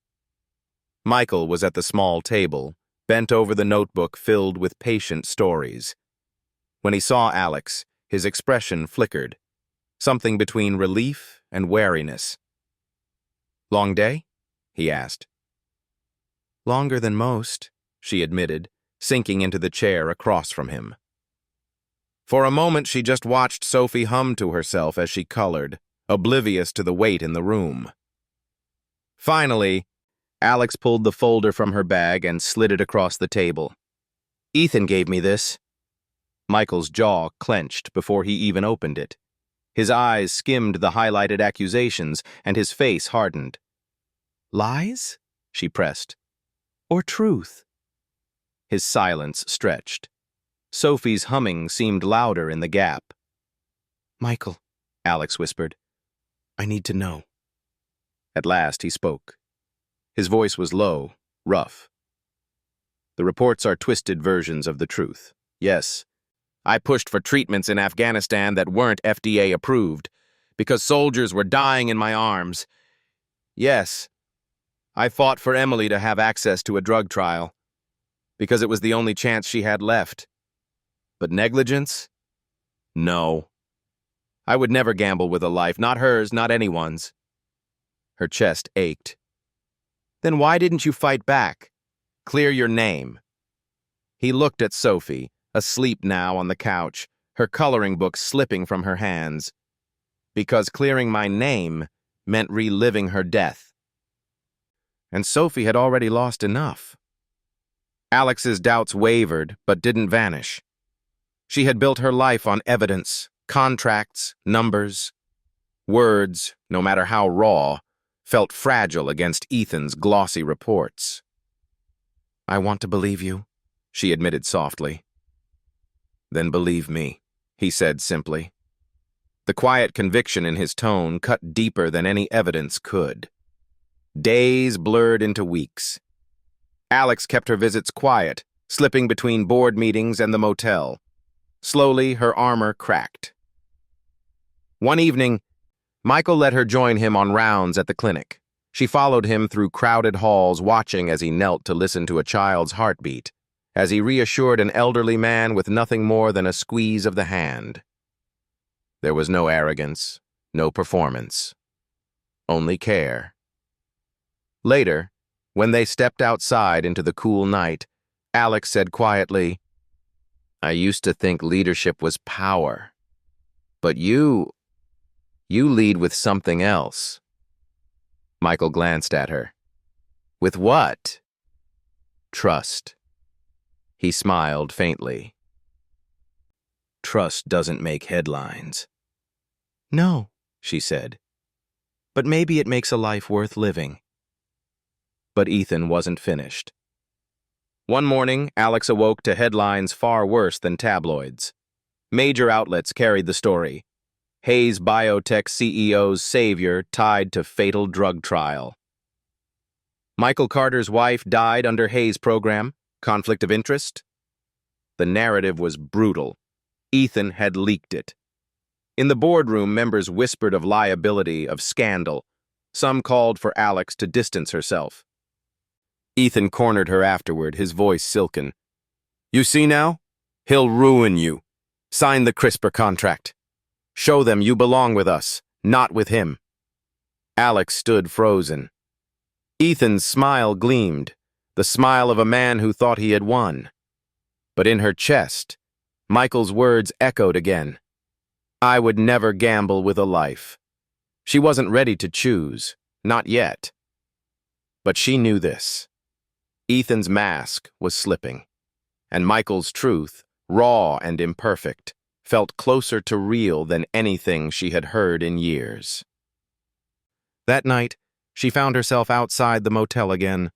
Michael was at the small table, bent over the notebook filled with patient stories. When he saw Alex, his expression flickered, something between relief and wariness. "Long day?" he asked. "Longer than most," she admitted, sinking into the chair across from him. For a moment, she just watched Sophie hum to herself as she colored, oblivious to the weight in the room. Finally, Alex pulled the folder from her bag and slid it across the table. "Ethan gave me this." Michael's jaw clenched before he even opened it. His eyes skimmed the highlighted accusations, and his face hardened. "Lies?" she pressed. "Or truth?" His silence stretched. Sophie's humming seemed louder in the gap. "Michael," Alex whispered, "I need to know." At last he spoke. His voice was low, rough. "The reports are twisted versions of the truth. Yes, I pushed for treatments in Afghanistan that weren't FDA approved, because soldiers were dying in my arms. Yes, I fought for Emily to have access to a drug trial, because it was the only chance she had left. But negligence? No. I would never gamble with a life, not hers, not anyone's." Her chest ached. "Then why didn't you fight back? Clear your name." He looked at Sophie, asleep now on the couch, her coloring book slipping from her hands. "Because clearing my name meant reliving her death." And Sophie had already lost enough. Alex's doubts wavered, but didn't vanish. She had built her life on evidence, contracts, numbers. Words, no matter how raw, felt fragile against Ethan's glossy reports. "I want to believe you," she admitted softly. "Then believe me," he said simply. The quiet conviction in his tone cut deeper than any evidence could. Days blurred into weeks. Alex kept her visits quiet, slipping between board meetings and the motel. Slowly, her armor cracked. One evening, Michael let her join him on rounds at the clinic. She followed him through crowded halls, watching as he knelt to listen to a child's heartbeat, as he reassured an elderly man with nothing more than a squeeze of the hand. There was no arrogance, no performance, only care. Later, when they stepped outside into the cool night, Alex said quietly, "I used to think leadership was power, but you lead with something else." Michael glanced at her. "With what?" "Trust." He smiled faintly. "Trust doesn't make headlines." "No," she said, "but maybe it makes a life worth living." But Ethan wasn't finished. One morning, Alex awoke to headlines far worse than tabloids. Major outlets carried the story. Hayes Biotech CEO's savior tied to fatal drug trial. Michael Carter's wife died under Hayes' program. Conflict of interest? The narrative was brutal. Ethan had leaked it. In the boardroom, members whispered of liability, of scandal. Some called for Alex to distance herself. Ethan cornered her afterward, his voice silken. "You see now? He'll ruin you. Sign the CRISPR contract. Show them you belong with us, not with him." Alex stood frozen. Ethan's smile gleamed, the smile of a man who thought he had won. But in her chest, Michael's words echoed again. "I would never gamble with a life." She wasn't ready to choose, not yet. But she knew this. Ethan's mask was slipping, and Michael's truth, raw and imperfect, felt closer to real than anything she had heard in years. That night, she found herself outside the motel again.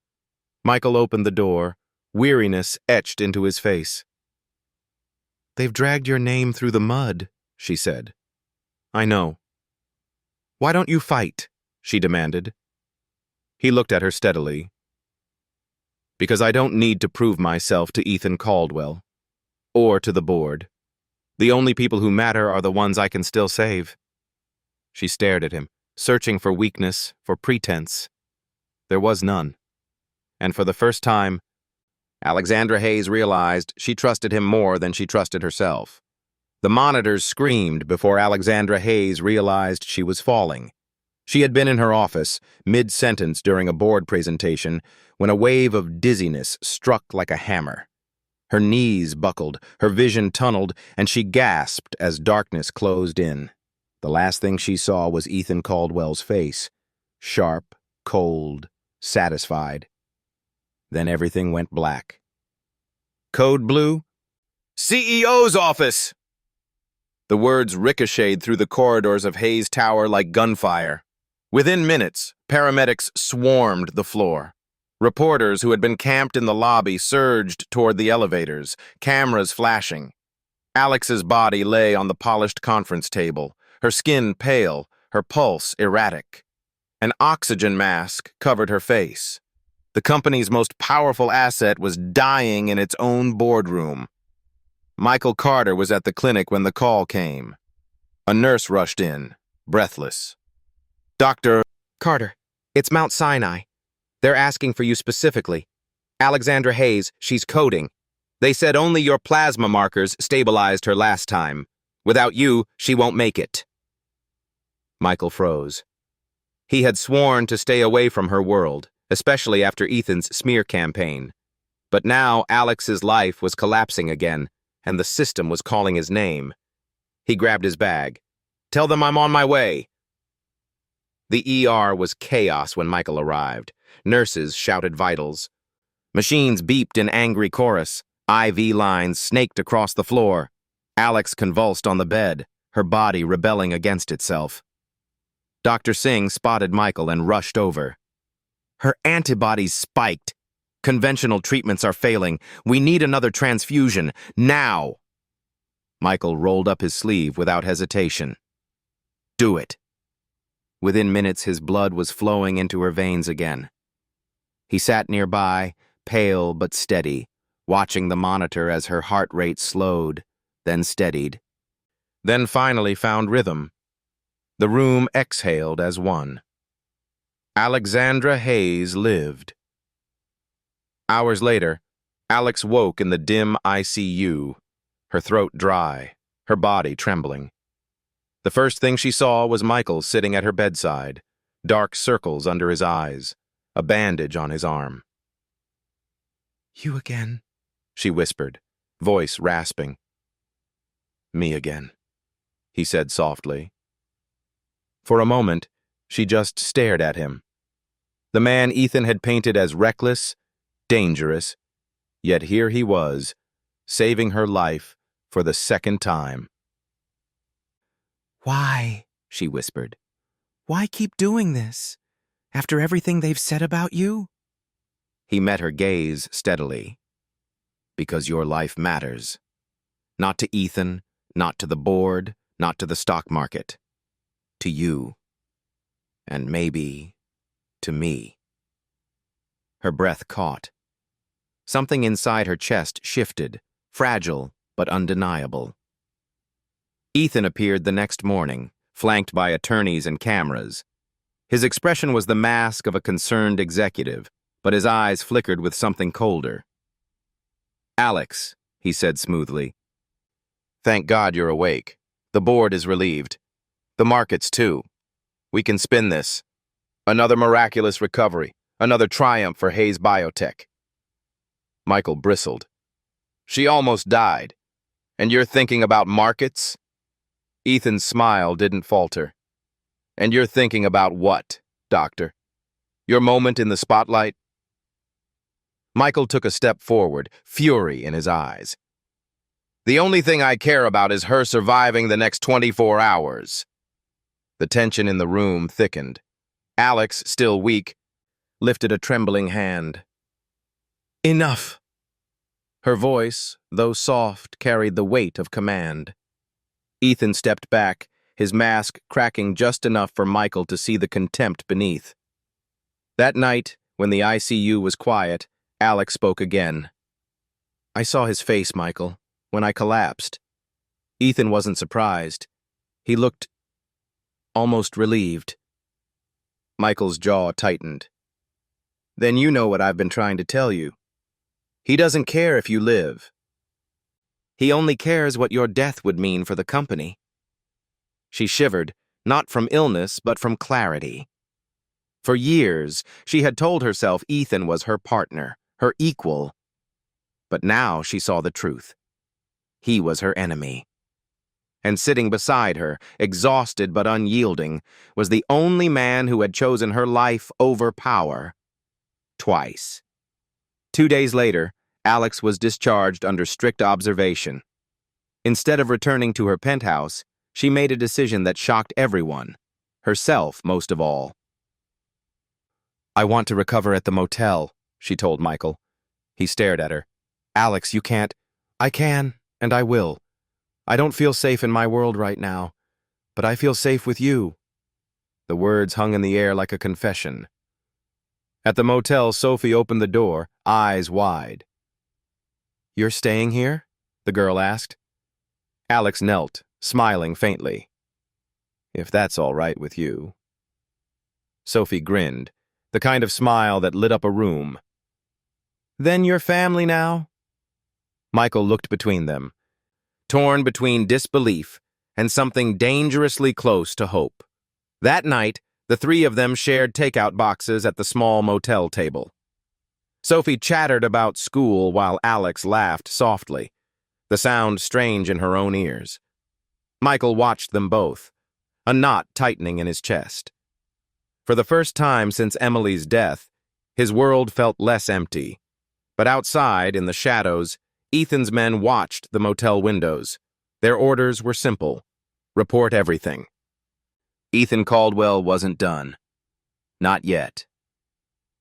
Michael opened the door, weariness etched into his face. "They've dragged your name through the mud," she said. "I know." "Why don't you fight?" she demanded. He looked at her steadily. "Because I don't need to prove myself to Ethan Caldwell, or to the board. The only people who matter are the ones I can still save." She stared at him, searching for weakness, for pretense. There was none. And for the first time, Alexandra Hayes realized she trusted him more than she trusted herself. The monitors screamed before Alexandra Hayes realized she was falling. She had been in her office, mid-sentence during a board presentation, when a wave of dizziness struck like a hammer. Her knees buckled, her vision tunneled, and she gasped as darkness closed in. The last thing she saw was Ethan Caldwell's face, sharp, cold, satisfied. Then everything went black. "Code Blue? CEO's office!" The words ricocheted through the corridors of Hayes Tower like gunfire. Within minutes, paramedics swarmed the floor. Reporters who had been camped in the lobby surged toward the elevators, cameras flashing. Alex's body lay on the polished conference table, her skin pale, her pulse erratic. An oxygen mask covered her face. The company's most powerful asset was dying in its own boardroom. Michael Carter was at the clinic when the call came. A nurse rushed in, breathless. "Dr. Carter, it's Mount Sinai. They're asking for you specifically. Alexandra Hayes, she's coding. They said only your plasma markers stabilized her last time. Without you, she won't make it." Michael froze. He had sworn to stay away from her world, especially after Ethan's smear campaign. But now Alex's life was collapsing again, and the system was calling his name. He grabbed his bag. "Tell them I'm on my way." The ER was chaos when Michael arrived. Nurses shouted vitals. Machines beeped in angry chorus. IV lines snaked across the floor. Alex convulsed on the bed, her body rebelling against itself. Dr. Singh spotted Michael and rushed over. "Her antibodies spiked. Conventional treatments are failing. We need another transfusion, now." Michael rolled up his sleeve without hesitation. "Do it." Within minutes, his blood was flowing into her veins again. He sat nearby, pale but steady, watching the monitor as her heart rate slowed, then steadied, then finally found rhythm. The room exhaled as one. Alexandra Hayes lived. Hours later, Alex woke in the dim ICU, her throat dry, her body trembling. The first thing she saw was Michael sitting at her bedside, dark circles under his eyes, a bandage on his arm. "You again," she whispered, voice rasping. Me again, he said softly. For a moment, she just stared at him. The man Ethan had painted as reckless, dangerous, yet here he was, saving her life for the second time. Why? She whispered. Why keep doing this? After everything they've said about you? He met her gaze steadily. Because your life matters. Not to Ethan, not to the board, not to the stock market. To you. And maybe to me. Her breath caught. Something inside her chest shifted, fragile but undeniable. Ethan appeared the next morning, flanked by attorneys and cameras. His expression was the mask of a concerned executive, but his eyes flickered with something colder. Alex, he said smoothly. Thank God you're awake. The board is relieved. The markets, too. We can spin this. Another miraculous recovery. Another triumph for Hayes Biotech. Michael bristled. She almost died. And you're thinking about markets? Ethan's smile didn't falter. And you're thinking about what, Doctor? Your moment in the spotlight? Michael took a step forward, fury in his eyes. The only thing I care about is her surviving the next 24 hours. The tension in the room thickened. Alex, still weak, lifted a trembling hand. Enough! Her voice, though soft, carried the weight of command. Ethan stepped back, his mask cracking just enough for Michael to see the contempt beneath. That night, when the ICU was quiet, Alex spoke again. I saw his face, Michael, when I collapsed. Ethan wasn't surprised. He looked almost relieved. Michael's jaw tightened. Then you know what I've been trying to tell you. He doesn't care if you live. He only cares what your death would mean for the company. She shivered, not from illness, but from clarity. For years, she had told herself Ethan was her partner, her equal. But now she saw the truth. He was her enemy. And sitting beside her, exhausted but unyielding, was the only man who had chosen her life over power. Twice. 2 days later, Alex was discharged under strict observation. Instead of returning to her penthouse, she made a decision that shocked everyone, herself most of all. I want to recover at the motel, she told Michael. He stared at her. Alex, you can't. I can, and I will. I don't feel safe in my world right now, but I feel safe with you. The words hung in the air like a confession. At the motel, Sophie opened the door, eyes wide. You're staying here? The girl asked. Alex knelt, smiling faintly. If that's all right with you. Sophie grinned, the kind of smile that lit up a room. Then you're family now? Michael looked between them, torn between disbelief and something dangerously close to hope. That night, the three of them shared takeout boxes at the small motel table. Sophie chattered about school while Alex laughed softly, the sound strange in her own ears. Michael watched them both, a knot tightening in his chest. For the first time since Emily's death, his world felt less empty. But outside, in the shadows, Ethan's men watched the motel windows. Their orders were simple. Report everything. Ethan Caldwell wasn't done. Not yet.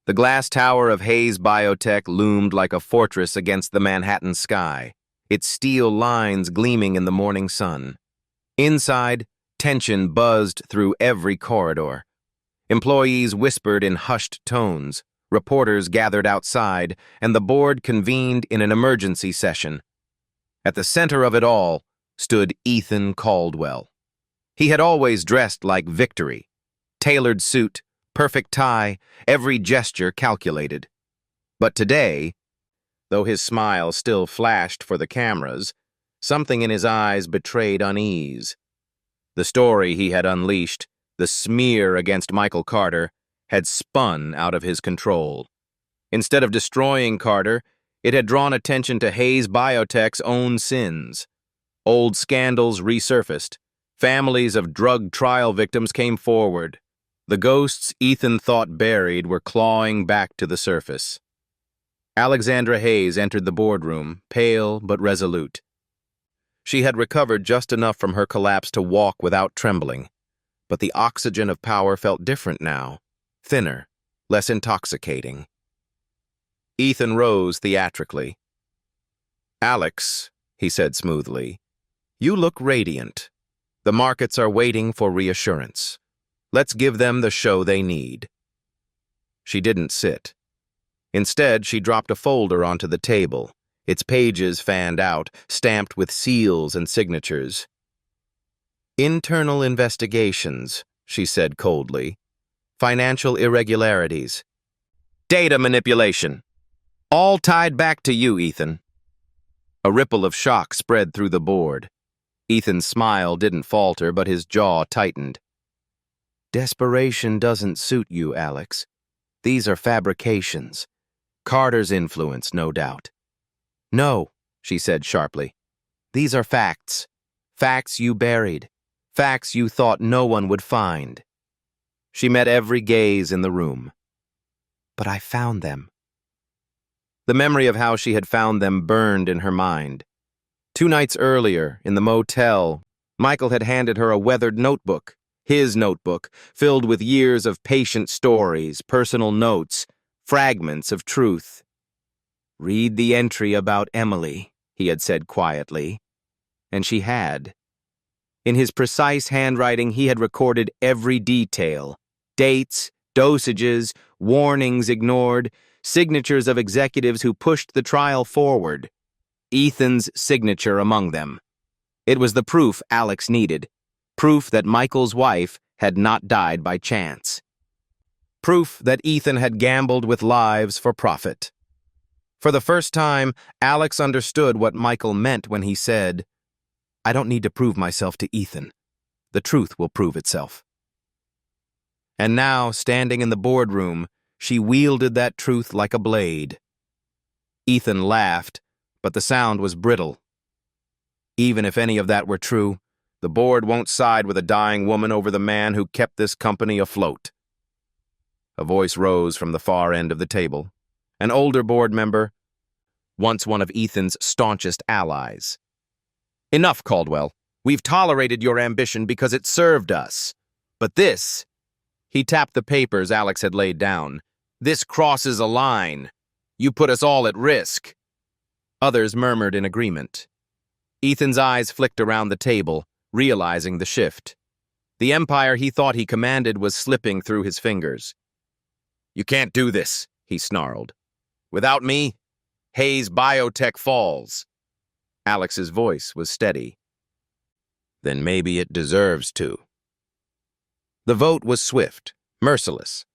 The glass tower of Hayes Biotech loomed like a fortress against the Manhattan sky, its steel lines gleaming in the morning sun. Inside, tension buzzed through every corridor. Employees whispered in hushed tones. Reporters gathered outside, and the board convened in an emergency session. At the center of it all stood Ethan Caldwell. He had always dressed like victory. Tailored suit, perfect tie, every gesture calculated. But today, though his smile still flashed for the cameras, something in his eyes betrayed unease. The story he had unleashed, the smear against Michael Carter, had spun out of his control. Instead of destroying Carter, It had drawn attention to Hayes Biotech's own sins. Old scandals resurfaced. Families of drug trial victims came forward. The ghosts Ethan thought buried were clawing back to the surface. Alexandra Hayes entered the boardroom, pale but resolute. She had recovered just enough from her collapse to walk without trembling, but the oxygen of power felt different now, thinner, less intoxicating. Ethan rose theatrically. "Alex," he said smoothly, "you look radiant. The markets are waiting for reassurance. Let's give them the show they need." She didn't sit. Instead, she dropped a folder onto the table, its pages fanned out, stamped with seals and signatures. "Internal investigations," she said coldly. "Financial irregularities. Data manipulation. All tied back to you, Ethan." A ripple of shock spread through the board. Ethan's smile didn't falter, but his jaw tightened. "Desperation doesn't suit you, Alex. These are fabrications. Carter's influence, no doubt." "No," she said sharply. "These are facts. Facts you buried. Facts you thought no one would find." She met every gaze in the room. "But I found them." The memory of how she had found them burned in her mind. 2 nights earlier, in the motel, Michael had handed her a weathered notebook, his notebook, filled with years of patient stories, personal notes, fragments of truth. "Read the entry about Emily," he had said quietly. And she had. In his precise handwriting, he had recorded every detail: dates, dosages, warnings ignored, signatures of executives who pushed the trial forward. Ethan's signature among them. It was the proof Alex needed. Proof that Michael's wife had not died by chance. Proof that Ethan had gambled with lives for profit. For the first time, Alex understood what Michael meant when he said, "I don't need to prove myself to Ethan. The truth will prove itself." And now, standing in the boardroom, she wielded that truth like a blade. Ethan laughed, but the sound was brittle. "Even if any of that were true, the board won't side with a dying woman over the man who kept this company afloat." A voice rose from the far end of the table. An older board member, once one of Ethan's staunchest allies. "Enough, Caldwell. We've tolerated your ambition because it served us. But this," he tapped the papers Alex had laid down, "this crosses a line. You put us all at risk." Others murmured in agreement. Ethan's eyes flicked around the table, realizing the shift. The empire he thought he commanded was slipping through his fingers. "You can't do this," he snarled. "Without me, Hayes Biotech falls." Alex's voice was steady. "Then maybe it deserves to." The vote was swift, merciless.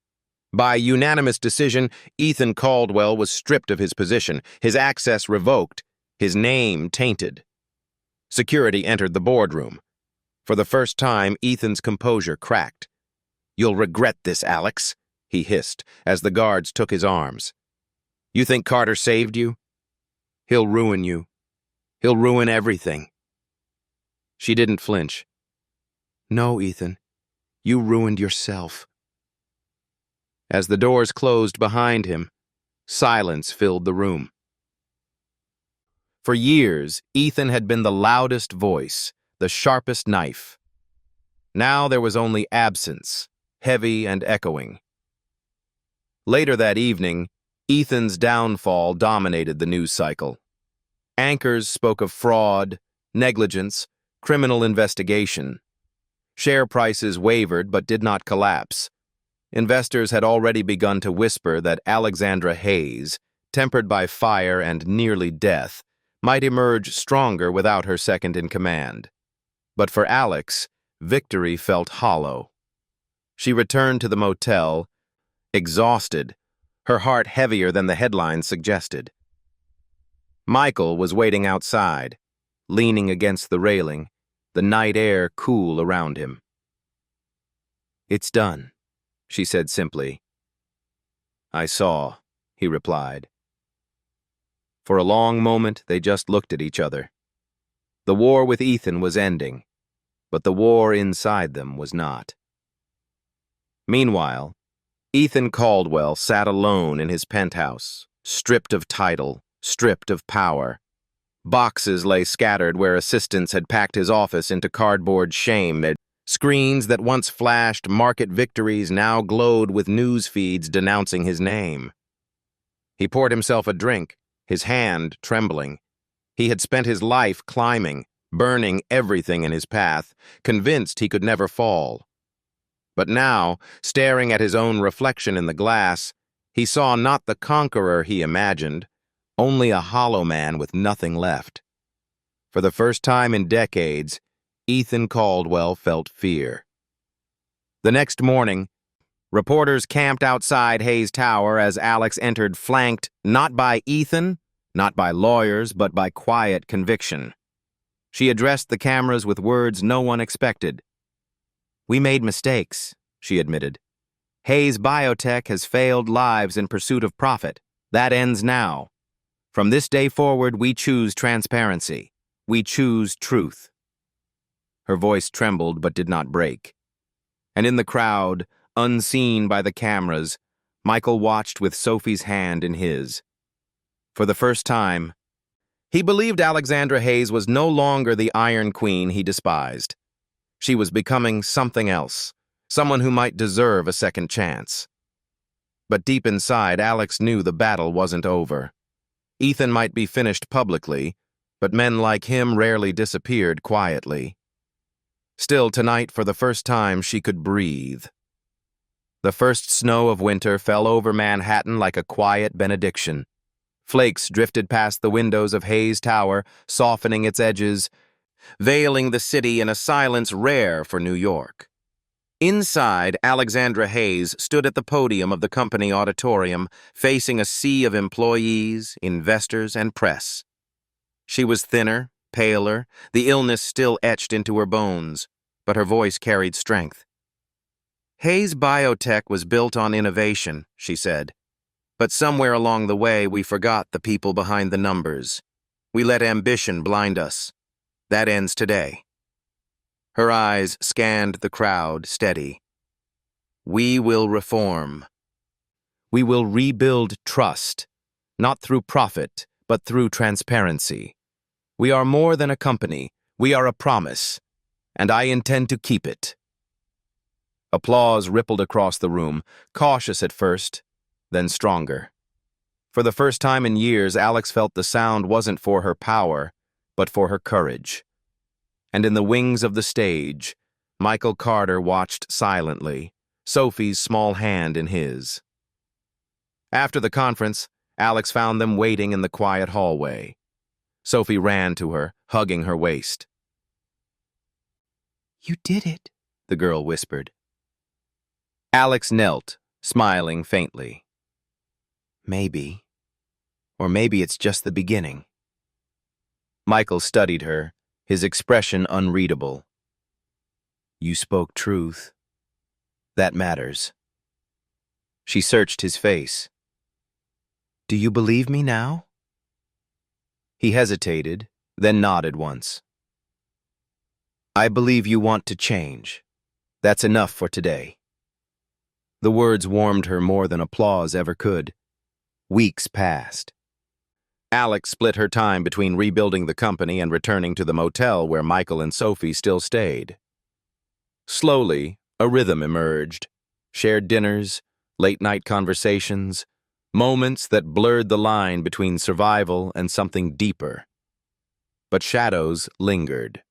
By unanimous decision, Ethan Caldwell was stripped of his position, his access revoked, his name tainted. Security entered the boardroom. For the first time, Ethan's composure cracked. "You'll regret this, Alex," he hissed, as the guards took his arms. "You think Carter saved you? He'll ruin you. He'll ruin everything." She didn't flinch. "No, Ethan. You ruined yourself." As the doors closed behind him, silence filled the room. For years, Ethan had been the loudest voice, the sharpest knife. Now there was only absence, heavy and echoing. Later that evening, Ethan's downfall dominated the news cycle. Anchors spoke of fraud, negligence, criminal investigation. Share prices wavered but did not collapse. Investors had already begun to whisper that Alexandra Hayes, tempered by fire and nearly death, might emerge stronger without her second-in-command. But for Alex, victory felt hollow. She returned to the motel, exhausted, her heart heavier than the headlines suggested. Michael was waiting outside, leaning against the railing, the night air cool around him. "It's done," she said simply. "I saw," he replied. For a long moment, they just looked at each other. The war with Ethan was ending, but the war inside them was not. Meanwhile, Ethan Caldwell sat alone in his penthouse, stripped of title, stripped of power. Boxes lay scattered where assistants had packed his office into cardboard shame. Screens that once flashed market victories now glowed with news feeds denouncing his name. He poured himself a drink, his hand trembling. He had spent his life climbing, burning everything in his path, convinced he could never fall. But now, staring at his own reflection in the glass, he saw not the conqueror he imagined, only a hollow man with nothing left. For the first time in decades, Ethan Caldwell felt fear. The next morning, reporters camped outside Hayes Tower as Alex entered, flanked not by Ethan, not by lawyers, but by quiet conviction. She addressed the cameras with words no one expected. "We made mistakes," she admitted. "Hayes Biotech has failed lives in pursuit of profit. That ends now. From this day forward, we choose transparency. We choose truth." Her voice trembled but did not break. And in the crowd, unseen by the cameras, Michael watched with Sophie's hand in his. For the first time, he believed Alexandra Hayes was no longer the Iron Queen he despised. She was becoming something else, someone who might deserve a second chance. But deep inside, Alex knew the battle wasn't over. Ethan might be finished publicly, but men like him rarely disappeared quietly. Still, tonight, for the first time, she could breathe. The first snow of winter fell over Manhattan like a quiet benediction. Flakes drifted past the windows of Hayes Tower, softening its edges, veiling the city in a silence rare for New York. Inside, Alexandra Hayes stood at the podium of the company auditorium, facing a sea of employees, investors, and press. She was thinner, paler, the illness still etched into her bones, but her voice carried strength. "Hayes Biotech was built on innovation," she said. "But somewhere along the way, we forgot the people behind the numbers. We let ambition blind us. That ends today." Her eyes scanned the crowd, steady. "We will reform. We will rebuild trust, not through profit, but through transparency. We are more than a company. We are a promise, and I intend to keep it." Applause rippled across the room, cautious at first, then stronger. For the first time in years, Alex felt the sound wasn't for her power, but for her courage. And in the wings of the stage, Michael Carter watched silently, Sophie's small hand in his. After the conference, Alex found them waiting in the quiet hallway. Sophie ran to her, hugging her waist. "You did it," the girl whispered. Alex knelt, smiling faintly. "Maybe. Or maybe it's just the beginning." Michael studied her, his expression unreadable. "You spoke truth. That matters." She searched his face. "Do you believe me now?" He hesitated, then nodded once. "I believe you want to change. That's enough for today." The words warmed her more than applause ever could. Weeks passed. Alex split her time between rebuilding the company and returning to the motel where Michael and Sophie still stayed. Slowly, a rhythm emerged. Shared dinners, late-night conversations, moments that blurred the line between survival and something deeper. But shadows lingered.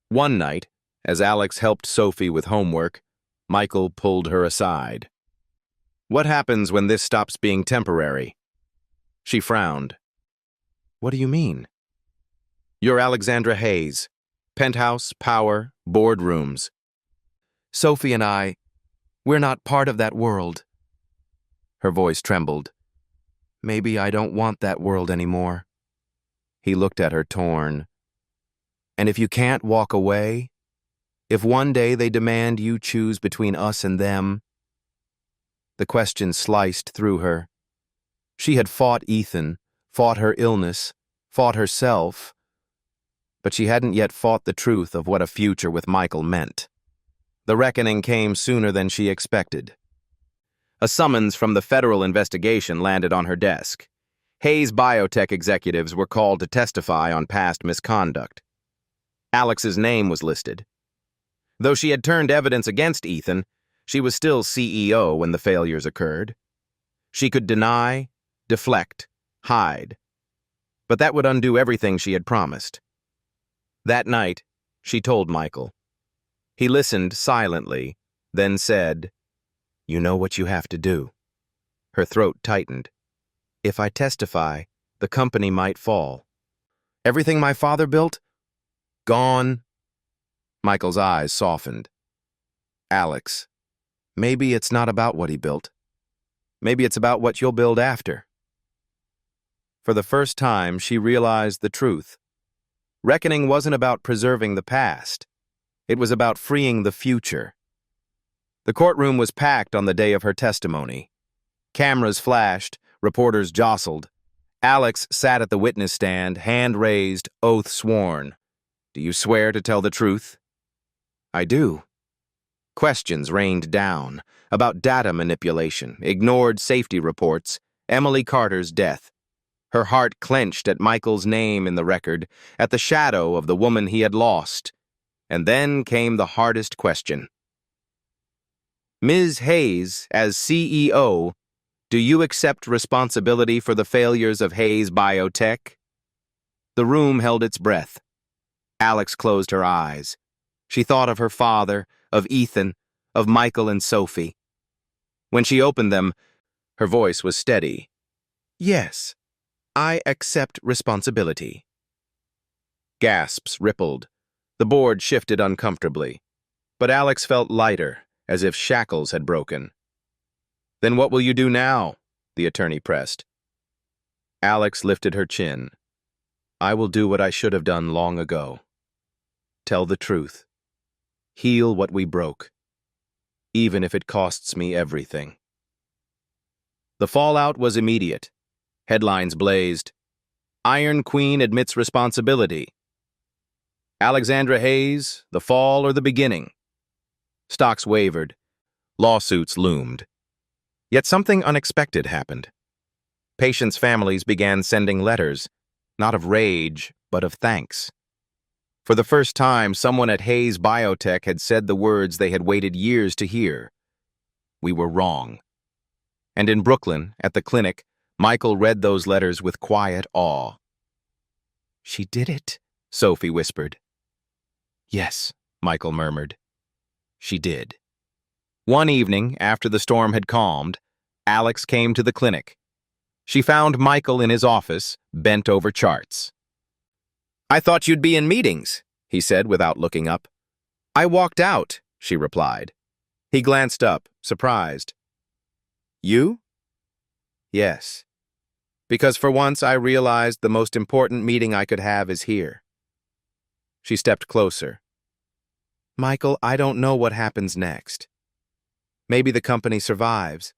One night, as Alex helped Sophie with homework, Michael pulled her aside. "What happens when this stops being temporary?" She frowned. "What do you mean?" "You're Alexandra Hayes. Penthouse, power, boardrooms. Sophie and we're not part of that world." Her voice trembled. "Maybe I don't want that world anymore." He looked at her, torn. "And if you can't walk away? If one day they demand you choose between us and them?" The question sliced through her. She had fought Ethan, fought her illness, fought herself, but she hadn't yet fought the truth of what a future with Michael meant. The reckoning came sooner than she expected. A summons from the federal investigation landed on her desk. Hayes Biotech executives were called to testify on past misconduct. Alex's name was listed. Though she had turned evidence against Ethan, she was still CEO when the failures occurred. She could deny, deflect, hide. But that would undo everything she had promised. That night, she told Michael. He listened silently, then said, "You know what you have to do." Her throat tightened. "If I testify, the company might fall. Everything my father built? Gone." Michael's eyes softened. "Alex, maybe it's not about what he built. Maybe it's about what you'll build after." For the first time, she realized the truth. Reckoning wasn't about preserving the past. It was about freeing the future. The courtroom was packed on the day of her testimony. Cameras flashed, reporters jostled. Alex sat at the witness stand, hand raised, oath sworn. "Do you swear to tell the truth?" "I do." Questions rained down about data manipulation, ignored safety reports, Emily Carter's death. Her heart clenched at Michael's name in the record, at the shadow of the woman he had lost. And then came the hardest question. "Ms. Hayes, as CEO, do you accept responsibility for the failures of Hayes Biotech?" The room held its breath. Alex closed her eyes. She thought of her father, of Ethan, of Michael and Sophie. When she opened them, her voice was steady. "Yes, I accept responsibility." Gasps rippled. The board shifted uncomfortably. But Alex felt lighter, as if shackles had broken. "Then what will you do now?" the attorney pressed. Alex lifted her chin. "I will do what I should have done long ago. Tell the truth. Heal what we broke. Even if it costs me everything." The fallout was immediate. Headlines blazed. "Iron Queen admits responsibility." "Alexandra Hayes, the fall or the beginning?" Stocks wavered. Lawsuits loomed. Yet something unexpected happened. Patients' families began sending letters, not of rage, but of thanks. For the first time, someone at Hayes Biotech had said the words they had waited years to hear. "We were wrong." And in Brooklyn, at the clinic, Michael read those letters with quiet awe. "She did it," Sophie whispered. "Yes," Michael murmured. "She did." One evening, after the storm had calmed, Alex came to the clinic. She found Michael in his office, bent over charts. "I thought you'd be in meetings," he said without looking up. "I walked out," she replied. He glanced up, surprised. "You?" "Yes. Because for once I realized the most important meeting I could have is here." She stepped closer. "Michael, I don't know what happens next. Maybe the company survives.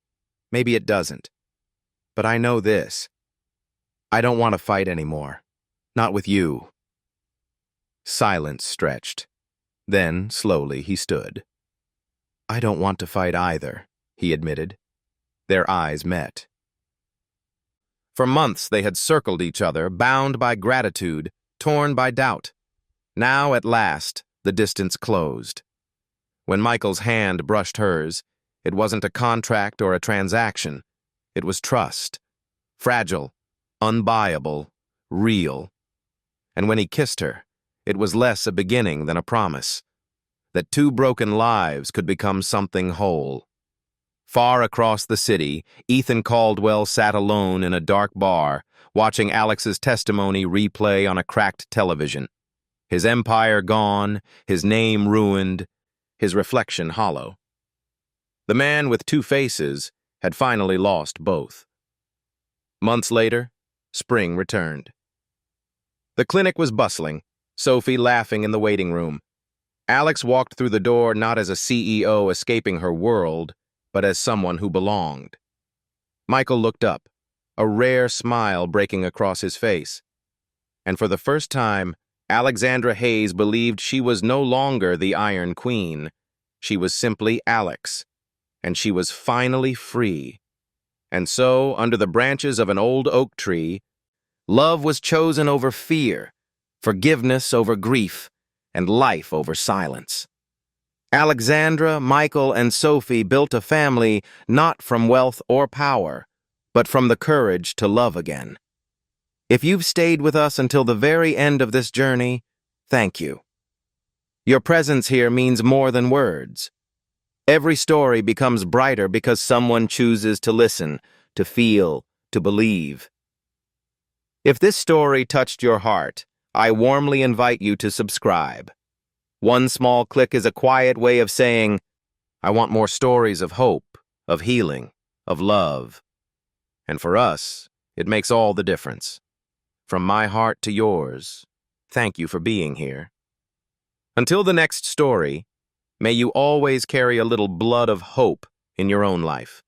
Maybe it doesn't. But I know this. I don't want to fight anymore. Not with you." Silence stretched. Then, slowly, he stood. "I don't want to fight either," he admitted. Their eyes met. For months they had circled each other, bound by gratitude, torn by doubt. Now, at last, the distance closed. When Michael's hand brushed hers, it wasn't a contract or a transaction. It was trust. Fragile, unbuyable, real. And when he kissed her, it was less a beginning than a promise. That two broken lives could become something whole. Far across the city, Ethan Caldwell sat alone in a dark bar, watching Alex's testimony replay on a cracked television. His empire gone, his name ruined, his reflection hollow. The man with two faces had finally lost both. Months later, spring returned. The clinic was bustling, Sophie laughing in the waiting room. Alex walked through the door not as a CEO escaping her world, but as someone who belonged. Michael looked up. a rare smile breaking across his face. And for the first time, Alexandra Hayes believed she was no longer the Iron Queen. She was simply Alex, and she was finally free. And so, under the branches of an old oak tree, love was chosen over fear, forgiveness over grief, and life over silence. Alexandra, Michael, and Sophie built a family not from wealth or power, but from the courage to love again. If you've stayed with us until the very end of this journey, thank you. Your presence here means more than words. Every story becomes brighter because someone chooses to listen, to feel, to believe. If this story touched your heart, I warmly invite you to subscribe. One small click is a quiet way of saying, I want more stories of hope, of healing, of love. And for us, it makes all the difference. From my heart to yours, thank you for being here. Until the next story, may you always carry a little blood of hope in your own life.